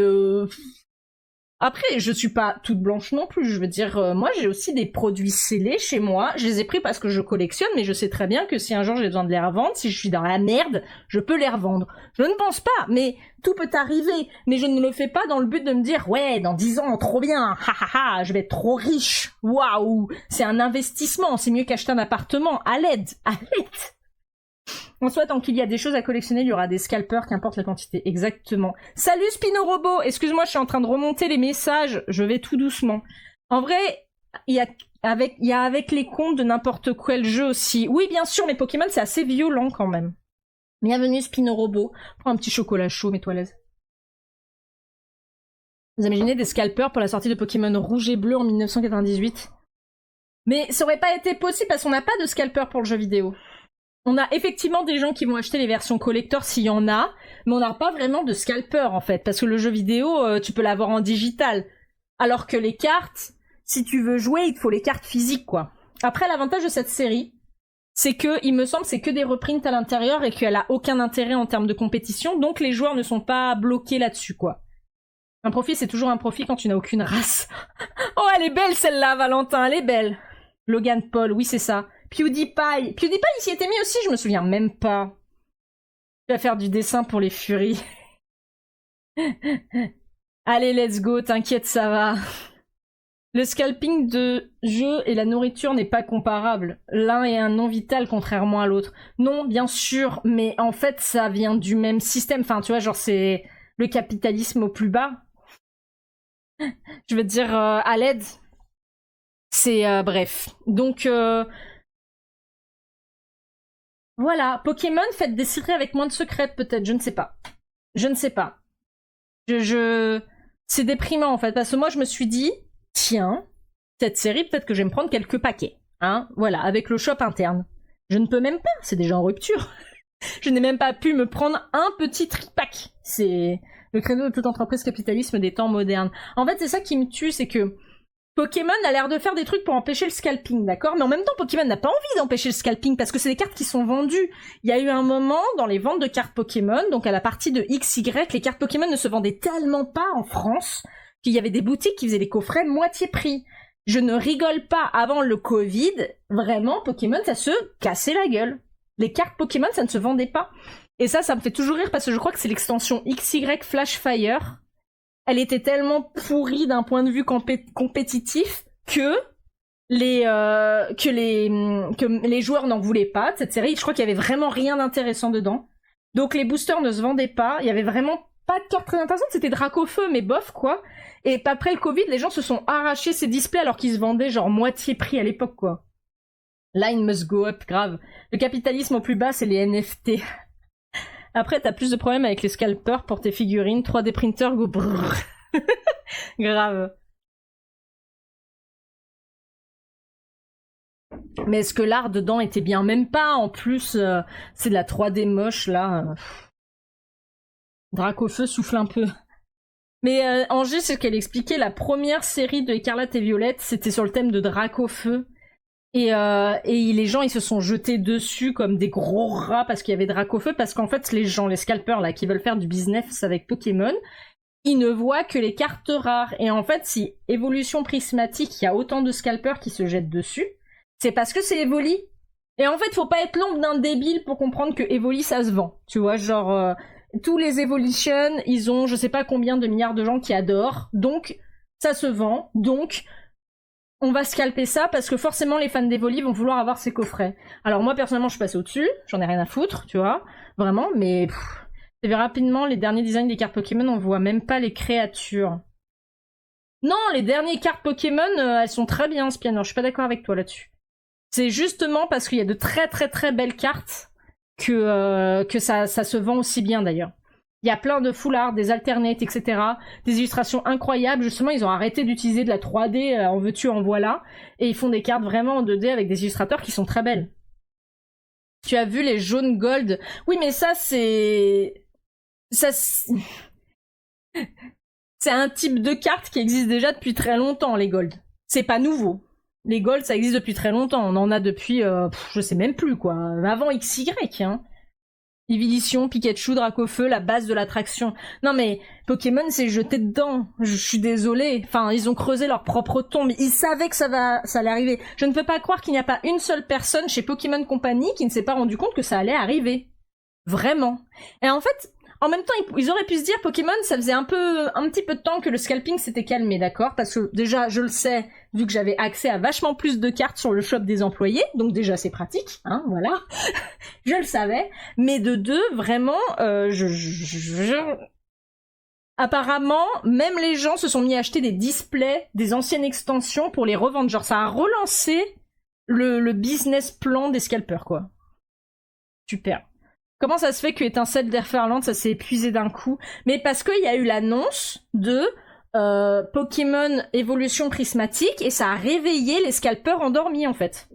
après, je suis pas toute blanche non plus, je veux dire, moi j'ai aussi des produits scellés chez moi, je les ai pris parce que je collectionne, mais je sais très bien que si un jour j'ai besoin de les revendre, si je suis dans la merde, je peux les revendre. Je ne pense pas, mais tout peut arriver, mais je ne le fais pas dans le but de me dire, ouais, dans 10 ans, trop bien, ha ha ha, je vais être trop riche, waouh, c'est un investissement, c'est mieux qu'acheter un appartement, à l'aide. En soit, tant qu'il y a des choses à collectionner, il y aura des scalpers, qu'importe la quantité. Exactement. Salut Spinorobo. Excuse-moi, je suis en train de remonter les messages. Je vais tout doucement. En vrai, il y a avec les comptes de n'importe quel jeu aussi. Oui, bien sûr, mais Pokémon, c'est assez violent quand même. Bienvenue Spinorobo. Prends un petit chocolat chaud, mets-toi à l'aise. Vous imaginez des scalpers pour la sortie de Pokémon rouge et bleu en 1998? Mais ça aurait pas été possible parce qu'on n'a pas de scalper pour le jeu vidéo. On a effectivement des gens qui vont acheter les versions collector s'il y en a, mais on n'a pas vraiment de scalper en fait, parce que le jeu vidéo, tu peux l'avoir en digital. Alors que les cartes, si tu veux jouer, il te faut les cartes physiques, quoi. Après, l'avantage de cette série, c'est que, il me semble, c'est que des reprints à l'intérieur et qu'elle a aucun intérêt en termes de compétition, donc les joueurs ne sont pas bloqués là-dessus, quoi. Un profit, c'est toujours un profit quand tu n'as aucune race. Oh, elle est belle celle-là, Valentin, elle est belle. Logan Paul, oui, c'est ça. PewDiePie, il s'y était mis aussi, je me souviens même pas. Tu vas faire du dessin pour les furies. Allez, let's go, t'inquiète, ça va. Le scalping de jeu et la nourriture n'est pas comparable. L'un est un non vital contrairement à l'autre. Non, bien sûr, mais en fait, ça vient du même système. Enfin, tu vois, genre, c'est le capitalisme au plus bas. Je veux dire, à l'aide. C'est, bref. Donc, voilà, Pokémon, faites des séries avec moins de secrets, peut-être, je ne sais pas. Je ne sais pas. C'est déprimant, en fait, parce que moi, je me suis dit, tiens, cette série, peut-être que je vais me prendre quelques paquets, hein, voilà, avec le shop interne. Je ne peux même pas, c'est déjà en rupture. Je n'ai même pas pu me prendre un petit tripack. C'est le credo de toute entreprise capitalisme des temps modernes. En fait, c'est ça qui me tue, c'est que Pokémon a l'air de faire des trucs pour empêcher le scalping, d'accord? Mais en même temps, Pokémon n'a pas envie d'empêcher le scalping parce que c'est des cartes qui sont vendues. Il y a eu un moment dans les ventes de cartes Pokémon, donc à la partie de XY, les cartes Pokémon ne se vendaient tellement pas en France qu'il y avait des boutiques qui faisaient des coffrets moitié prix. Je ne rigole pas, avant le Covid, vraiment, Pokémon, ça se cassait la gueule. Les cartes Pokémon, ça ne se vendait pas. Et ça me fait toujours rire parce que je crois que c'est l'extension XY Flash Fire. Elle était tellement pourrie d'un point de vue compétitif que les joueurs n'en voulaient pas de cette série. Je crois qu'il y avait vraiment rien d'intéressant dedans. Donc les boosters ne se vendaient pas. Il y avait vraiment pas de cartes très intéressantes. C'était Dracofeu, mais bof, quoi. Et après le Covid, les gens se sont arrachés ces displays alors qu'ils se vendaient genre moitié prix à l'époque, quoi. Line must go up, grave. Le capitalisme au plus bas, c'est les NFT. Après, t'as plus de problèmes avec les scalpers pour tes figurines. 3D printer, go brrr. Grave. Mais est-ce que l'art dedans était bien? Même pas, en plus, c'est de la 3D moche, là. Dracofeu souffle un peu. Mais Angers, c'est ce qu'elle expliquait, la première série de Écarlate et Violette, c'était sur le thème de Dracofeu. Et les gens, ils se sont jetés dessus comme des gros rats parce qu'il y avait Dracofeu, parce qu'en fait, les gens, les scalpers, là, qui veulent faire du business avec Pokémon, ils ne voient que les cartes rares. Et en fait, si Évolution Prismatique, il y a autant de scalpers qui se jettent dessus, c'est parce que c'est Evoli. Et en fait, faut pas être l'ombre d'un débile pour comprendre que Evoli, ça se vend. Tu vois, genre, tous les Evolution, ils ont je sais pas combien de milliards de gens qui adorent, donc ça se vend, donc on va scalper ça parce que forcément les fans d'Evoli vont vouloir avoir ces coffrets. Alors moi personnellement je suis passée au-dessus, j'en ai rien à foutre, tu vois, vraiment, mais c'est vu rapidement les derniers designs des cartes Pokémon, on voit même pas les créatures. Non, les dernières cartes Pokémon, elles sont très bien, Spianor, je suis pas d'accord avec toi là-dessus. C'est justement parce qu'il y a de très très très belles cartes que ça se vend aussi bien d'ailleurs. Il y a plein de full art, des alternates, etc. Des illustrations incroyables. Justement, ils ont arrêté d'utiliser de la 3D, en veux-tu, en voilà. Et ils font des cartes vraiment en 2D avec des illustrateurs qui sont très belles. Tu as vu les jaunes gold? Oui, mais ça, c'est... c'est un type de carte qui existe déjà depuis très longtemps, les gold. C'est pas nouveau. Les gold, ça existe depuis très longtemps. On en a depuis, je sais même plus, quoi. Avant XY, hein. Evolution, Pikachu, Dracofeu, la base de l'attraction. Non mais, Pokémon s'est jeté dedans. Je suis désolée. Enfin, ils ont creusé leur propre tombe. Ils savaient que ça allait arriver. Je ne peux pas croire qu'il n'y a pas une seule personne chez Pokémon Company qui ne s'est pas rendu compte que ça allait arriver. Vraiment. Et en fait, en même temps, ils auraient pu se dire, Pokémon, ça faisait un petit peu de temps que le scalping s'était calmé, d'accord? Parce que déjà, je le sais, vu que j'avais accès à vachement plus de cartes sur le shop des employés, donc déjà c'est pratique, hein, voilà. Je le savais. Mais de deux, vraiment, apparemment, même les gens se sont mis à acheter des displays, des anciennes extensions pour les revendre. Genre, ça a relancé le business plan des scalpers, quoi. Super. Comment ça se fait que Étincelle d'Airfarland, ça s'est épuisé d'un coup? Mais parce qu'il y a eu l'annonce de Pokémon Évolution Prismatique et ça a réveillé les scalpers endormis, en fait.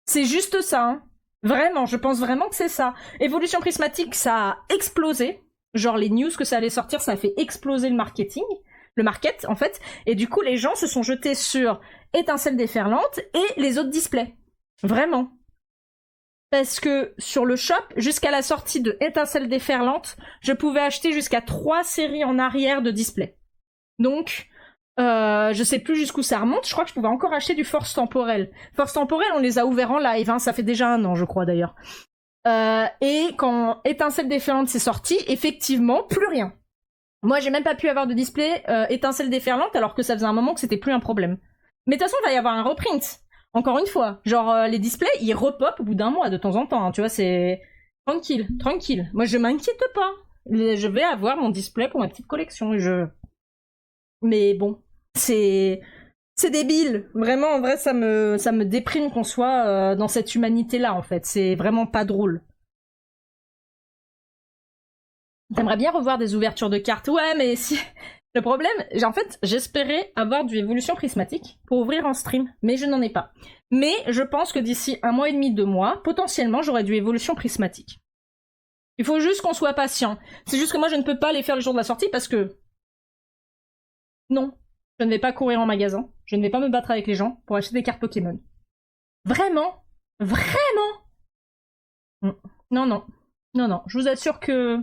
C'est juste ça, hein. Vraiment, je pense vraiment que c'est ça. Évolution Prismatique, ça a explosé. Genre, les news que ça allait sortir, ça a fait exploser le marketing. Le market, en fait. Et du coup, les gens se sont jetés sur Étincelle déferlante et les autres displays. Vraiment. Parce que sur le shop, jusqu'à la sortie de Étincelle déferlante, je pouvais acheter jusqu'à 3 séries en arrière de display. Donc, je sais plus jusqu'où ça remonte, je crois que je pouvais encore acheter du Force Temporelle. Force Temporelle, on les a ouverts en live, hein, ça fait déjà 1 an, je crois d'ailleurs. Et quand Étincelle déferlante s'est sorti, effectivement, plus rien. Moi, j'ai même pas pu avoir de display Étincelle déferlante, alors que ça faisait un moment que c'était plus un problème. Mais de toute façon, il va y avoir un reprint. Encore une fois, genre les displays, ils repopent au bout d'un mois de temps en temps, hein, tu vois, c'est tranquille, tranquille. Moi, je m'inquiète pas. Je vais avoir mon display pour ma petite collection. Mais bon, c'est débile. Vraiment, en vrai, ça me déprime qu'on soit dans cette humanité-là, en fait. C'est vraiment pas drôle. T'aimerais bien revoir des ouvertures de cartes? Ouais, mais si... Le problème, en fait, j'espérais avoir du évolution prismatique pour ouvrir en stream, mais je n'en ai pas. Mais je pense que d'ici 1 mois et demi, 2 mois, potentiellement, j'aurai du évolution prismatique. Il faut juste qu'on soit patient. C'est juste que moi, je ne peux pas les faire le jour de la sortie parce que... Non. Je ne vais pas courir en magasin. Je ne vais pas me battre avec les gens pour acheter des cartes Pokémon. Vraiment? Vraiment? Non, non. Non, non. Je vous assure que...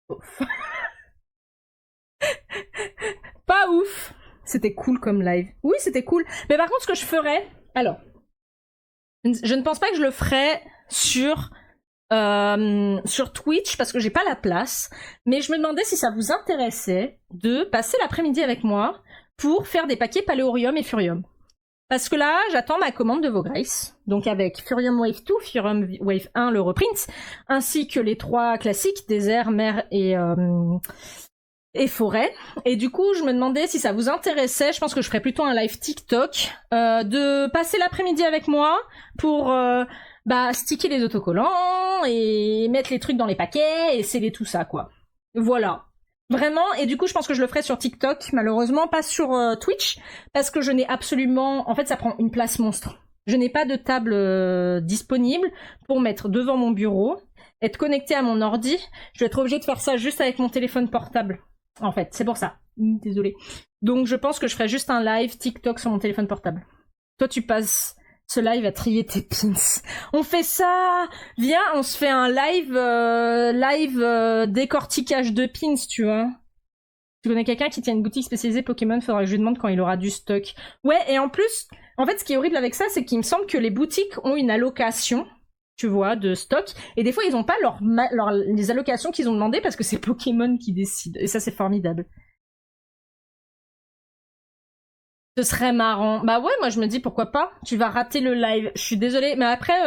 Ouf. Pas ouf. C'était cool comme live. Oui, c'était cool. Mais par contre, ce que je ferais... Alors, je ne pense pas que je le ferais sur Twitch parce que j'ai pas la place. Mais je me demandais si ça vous intéressait de passer l'après-midi avec moi pour faire des paquets Paléorium et Furium. Parce que là, j'attends ma commande de Vaugrace. Donc avec Furium Wave 2, Furium Wave 1, le reprint, ainsi que les 3 classiques, désert, mer et forêt. Et du coup, je me demandais si ça vous intéressait, je pense que je ferais plutôt un live TikTok, de passer l'après-midi avec moi pour sticker les autocollants et mettre les trucs dans les paquets et sceller tout ça, quoi. Voilà. Vraiment, et du coup, je pense que je le ferai sur TikTok, malheureusement, pas sur Twitch, parce que je n'ai absolument... En fait, ça prend une place monstre. Je n'ai pas de table disponible pour mettre devant mon bureau, être connecté à mon ordi. Je vais être obligée de faire ça juste avec mon téléphone portable. En fait, c'est pour ça. Désolée. Donc, je pense que je ferai juste un live TikTok sur mon téléphone portable. Toi, tu passes ce live à trier tes pins. On fait ça. Viens, on se fait un live décortiquage de pins, tu vois. Tu connais quelqu'un qui tient une boutique spécialisée Pokémon, faudra que je lui demande quand il aura du stock. Ouais, et en plus, en fait, ce qui est horrible avec ça, c'est qu'il me semble que les boutiques ont une allocation, tu vois, de stock, et des fois, ils ont pas les allocations qu'ils ont demandées parce que c'est Pokémon qui décide. Et ça, c'est formidable. Ce serait marrant. Bah ouais, moi je me dis pourquoi pas. Tu vas rater le live. Je suis désolée, mais après,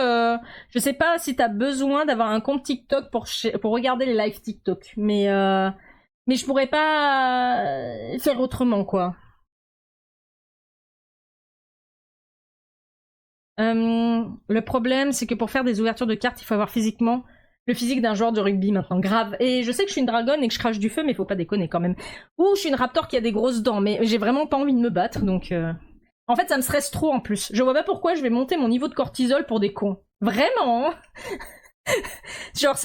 je sais pas si t'as besoin d'avoir un compte TikTok pour regarder les lives TikTok. Mais je pourrais pas faire autrement, quoi. Le problème, c'est que pour faire des ouvertures de cartes, il faut avoir physiquement le physique d'un joueur de rugby maintenant, grave. Et je sais que je suis une dragonne et que je crache du feu, mais faut pas déconner quand même. Ou je suis une raptor qui a des grosses dents, mais j'ai vraiment pas envie de me battre, donc... En fait, ça me stresse trop en plus. Je vois pas pourquoi je vais monter mon niveau de cortisol pour des cons. Vraiment, hein. Genre,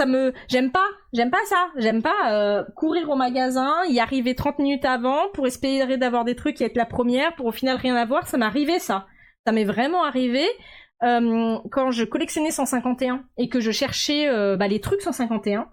J'aime pas ça. J'aime pas courir au magasin, y arriver 30 minutes avant pour espérer d'avoir des trucs et être la première, pour au final rien avoir. Ça m'est arrivé, ça. Ça m'est vraiment arrivé. Quand je collectionnais 151 et que je cherchais les trucs 151,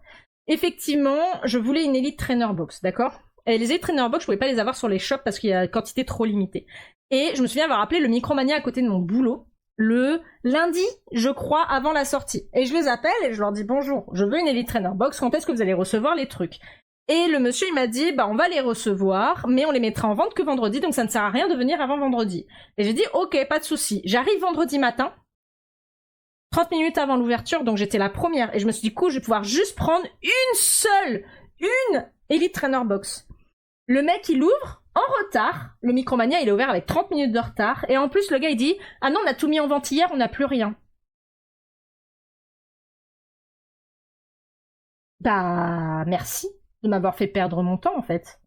effectivement, je voulais une Elite Trainer Box, d'accord? Et les Elite Trainer Box, je pouvais pas les avoir sur les shops parce qu'il y a une quantité trop limitée. Et je me souviens avoir appelé le Micromania à côté de mon boulot, le lundi, je crois, avant la sortie. Et je les appelle et je leur dis bonjour, je veux une Elite Trainer Box, quand est-ce que vous allez recevoir les trucs? Et le monsieur, il m'a dit, on va les recevoir, mais on les mettra en vente que vendredi, donc ça ne sert à rien de venir avant vendredi. Et j'ai dit, ok, pas de souci. J'arrive vendredi matin, 30 minutes avant l'ouverture, donc j'étais la première, et je me suis dit, cool, je vais pouvoir juste prendre une Elite Trainer Box. Le mec, il ouvre, en retard, le Micromania, il est ouvert avec 30 minutes de retard, et en plus, le gars, il dit, ah non, on a tout mis en vente hier, on n'a plus rien. Bah, merci de m'avoir fait perdre mon temps, en fait.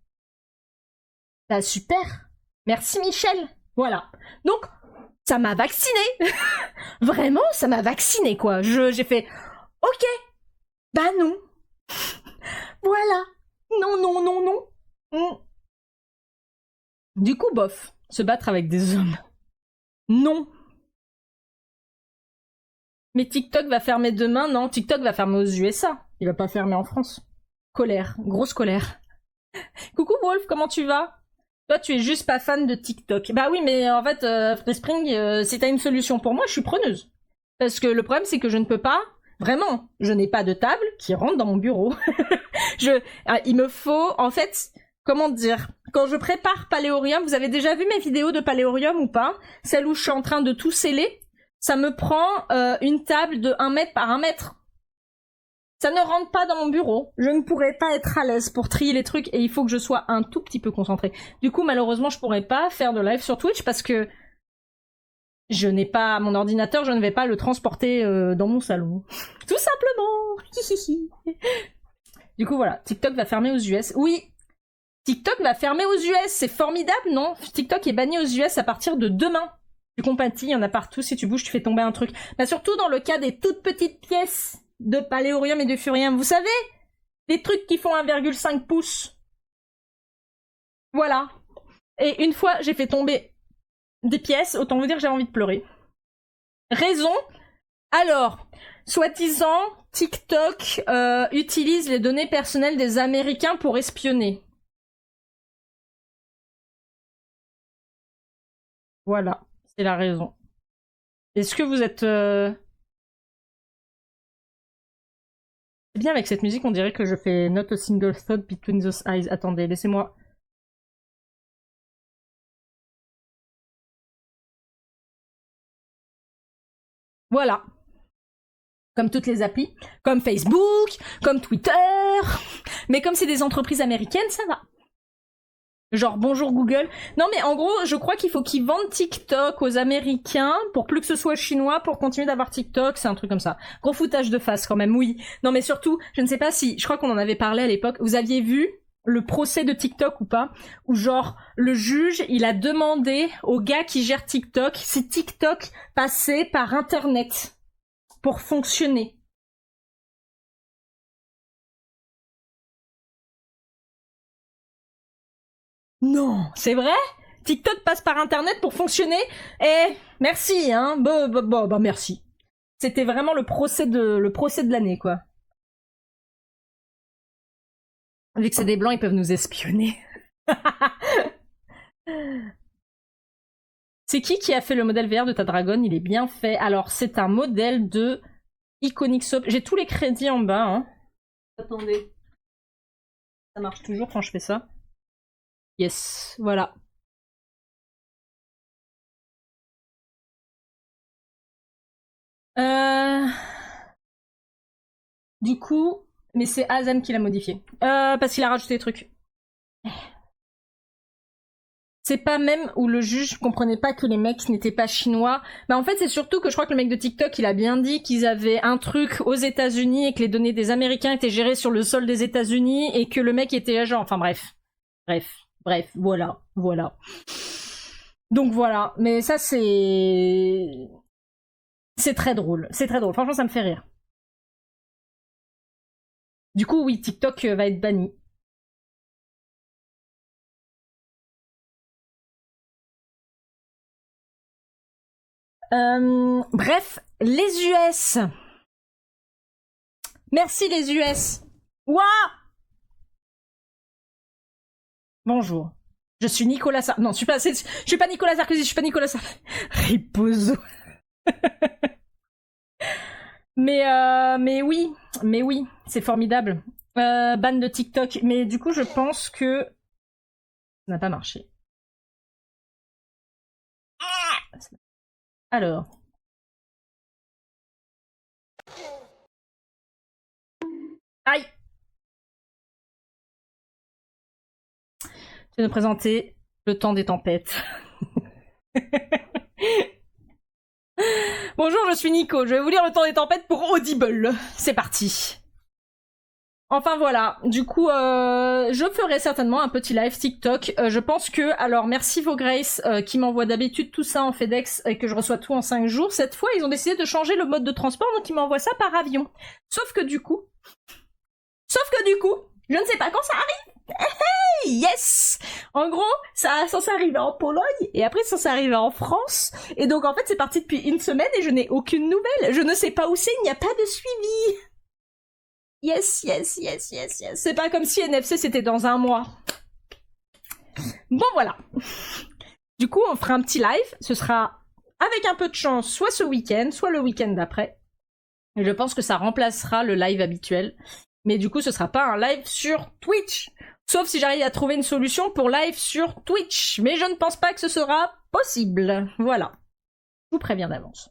Bah, super. Merci, Michel. Voilà. Donc, ça m'a vacciné. Vraiment, ça m'a vacciné, quoi. J'ai fait, ok. Bah non. Voilà. Non, non, non, non. Du coup, bof. Se battre avec des hommes. Non. Mais TikTok va fermer demain, non. TikTok va fermer aux USA. Il va pas fermer en France. Colère. Grosse colère. Coucou Wolf, comment tu vas? Toi, tu es juste pas fan de TikTok. Bah oui, mais en fait, Freespring, si t'as une solution pour moi, je suis preneuse. Parce que le problème, c'est que je ne peux pas... Vraiment, je n'ai pas de table qui rentre dans mon bureau. Il me faut, en fait... Comment dire? Quand je prépare Paléorium, vous avez déjà vu mes vidéos de Paléorium ou pas? Celle où je suis en train de tout sceller. Ça me prend une table de 1 mètre par 1 mètre. Ça ne rentre pas dans mon bureau. Je ne pourrais pas être à l'aise pour trier les trucs et il faut que je sois un tout petit peu concentrée. Du coup, malheureusement, je pourrais pas faire de live sur Twitch parce que je n'ai pas mon ordinateur, je ne vais pas le transporter dans mon salon. Tout simplement. Du coup, voilà. TikTok va fermer aux US. Oui. TikTok va fermer aux US, c'est formidable, non? TikTok est banni aux US à partir de demain. Tu compatis, il y en a partout, si tu bouges, tu fais tomber un truc. Bah surtout dans le cas des toutes petites pièces de paléorium et de furium, vous savez? Des trucs qui font 1,5 pouces. Voilà. Et une fois, j'ai fait tomber des pièces, autant vous dire que j'avais envie de pleurer. Raison. Alors, soi-disant, TikTok utilise les données personnelles des Américains pour espionner. Voilà, c'est la raison. Est-ce que vous êtes... C'est bien avec cette musique, on dirait que je fais not a single thought between those eyes. Attendez, laissez-moi... Voilà. Comme toutes les applis. Comme Facebook, comme Twitter. Mais comme c'est des entreprises américaines, ça va. Genre bonjour Google. Non mais en gros, je crois qu'il faut qu'ils vendent TikTok aux Américains pour plus que ce soit chinois pour continuer d'avoir TikTok, c'est un truc comme ça. Gros foutage de face quand même, oui. Non mais surtout, je ne sais pas si, je crois qu'on en avait parlé à l'époque, vous aviez vu le procès de TikTok ou pas, où genre le juge, il a demandé au gars qui gère TikTok si TikTok passait par Internet pour fonctionner. Non, c'est vrai? TikTok passe par Internet pour fonctionner? Eh, merci, hein. Bah, merci. C'était vraiment le procès de l'année, quoi. Vu que c'est des blancs, ils peuvent nous espionner. C'est qui a fait le modèle VR de ta dragonne? Il est bien fait. Alors, c'est un modèle de Iconixop. J'ai tous les crédits en bas, hein. Attendez. Ça marche toujours quand je fais ça. Yes, voilà. Du coup, mais c'est Azam qui l'a modifié. Parce qu'il a rajouté des trucs. C'est pas même où le juge comprenait pas que les mecs n'étaient pas chinois. Bah en fait, c'est surtout que je crois que le mec de TikTok, il a bien dit qu'ils avaient un truc aux États-Unis et que les données des Américains étaient gérées sur le sol des États-Unis et que le mec était agent. Enfin bref, voilà. Donc voilà, mais ça c'est très drôle. Franchement, ça me fait rire. Du coup, oui, TikTok va être banni. Bref, les US. Merci les US. Ouah. Bonjour. Je suis Nicolas Sarkozy. Non, je suis pas Nicolas Sarkozy, je suis pas Nicolas Sarkozy. Riposo. mais oui, c'est formidable. Ban de TikTok. Mais du coup, je pense que ça n'a pas marché. Alors. Aïe. Je vais nous présenter le temps des tempêtes. Bonjour, je suis Nico. Je vais vous lire le temps des tempêtes pour Audible. C'est parti. Enfin voilà, du coup, je ferai certainement un petit live TikTok. Je pense que, alors merci Vaugrace qui m'envoie d'habitude tout ça en FedEx et que je reçois tout en 5 jours. Cette fois, ils ont décidé de changer le mode de transport, donc ils m'envoient ça par avion. Sauf que du coup, je ne sais pas quand ça arrive. Hey, yes! En gros, ça a censé arriver en Pologne et après ça s'est arrivé en France. Et donc en fait, c'est parti depuis une semaine et je n'ai aucune nouvelle. Je ne sais pas où c'est, il n'y a pas de suivi. Yes. C'est pas comme si NFC c'était dans un mois. Bon voilà. Du coup, on fera un petit live. Ce sera, avec un peu de chance, soit ce week-end, soit le week-end d'après. Et je pense que ça remplacera le live habituel. Mais du coup, ce sera pas un live sur Twitch. Sauf si j'arrive à trouver une solution pour live sur Twitch. Mais je ne pense pas que ce sera possible. Voilà. Je vous préviens d'avance.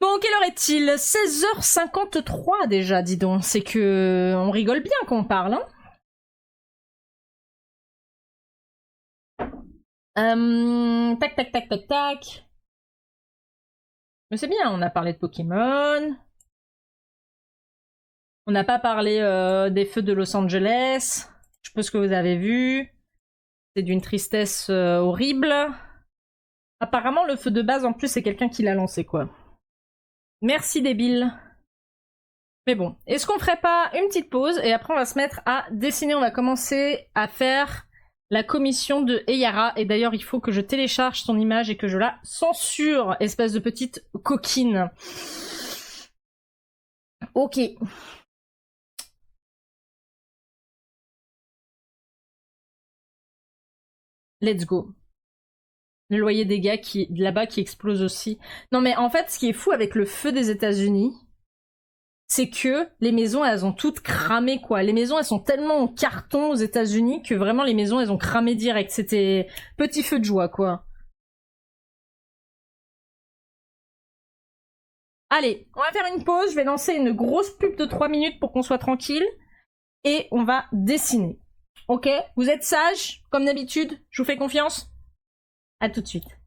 Bon, quelle heure est-il? 16h53 déjà, dis donc. C'est que on rigole bien quand on parle, hein. Tac. Mais c'est bien, on a parlé de Pokémon. On n'a pas parlé des feux de Los Angeles. Je suppose que vous avez vu. C'est d'une tristesse horrible. Apparemment, le feu de base, en plus, c'est quelqu'un qui l'a lancé, quoi. Merci, débile. Mais bon, est-ce qu'on ferait pas une petite pause et après on va se mettre à dessiner, on va commencer à faire la commission de Eyara. Et d'ailleurs, il faut que je télécharge son image et que je la censure, espèce de petite coquine. Ok. Let's go. Le loyer des gars qui là-bas qui explose aussi. Non mais en fait, ce qui est fou avec le feu des États-Unis, c'est que les maisons, elles ont toutes cramé, quoi. Les maisons, elles sont tellement en carton aux États-Unis que vraiment les maisons, elles ont cramé direct. C'était petit feu de joie, quoi. Allez, on va faire une pause. Je vais lancer une grosse pub de 3 minutes pour qu'on soit tranquille. Et on va dessiner. Ok? Vous êtes sages, comme d'habitude? Je vous fais confiance? À tout de suite.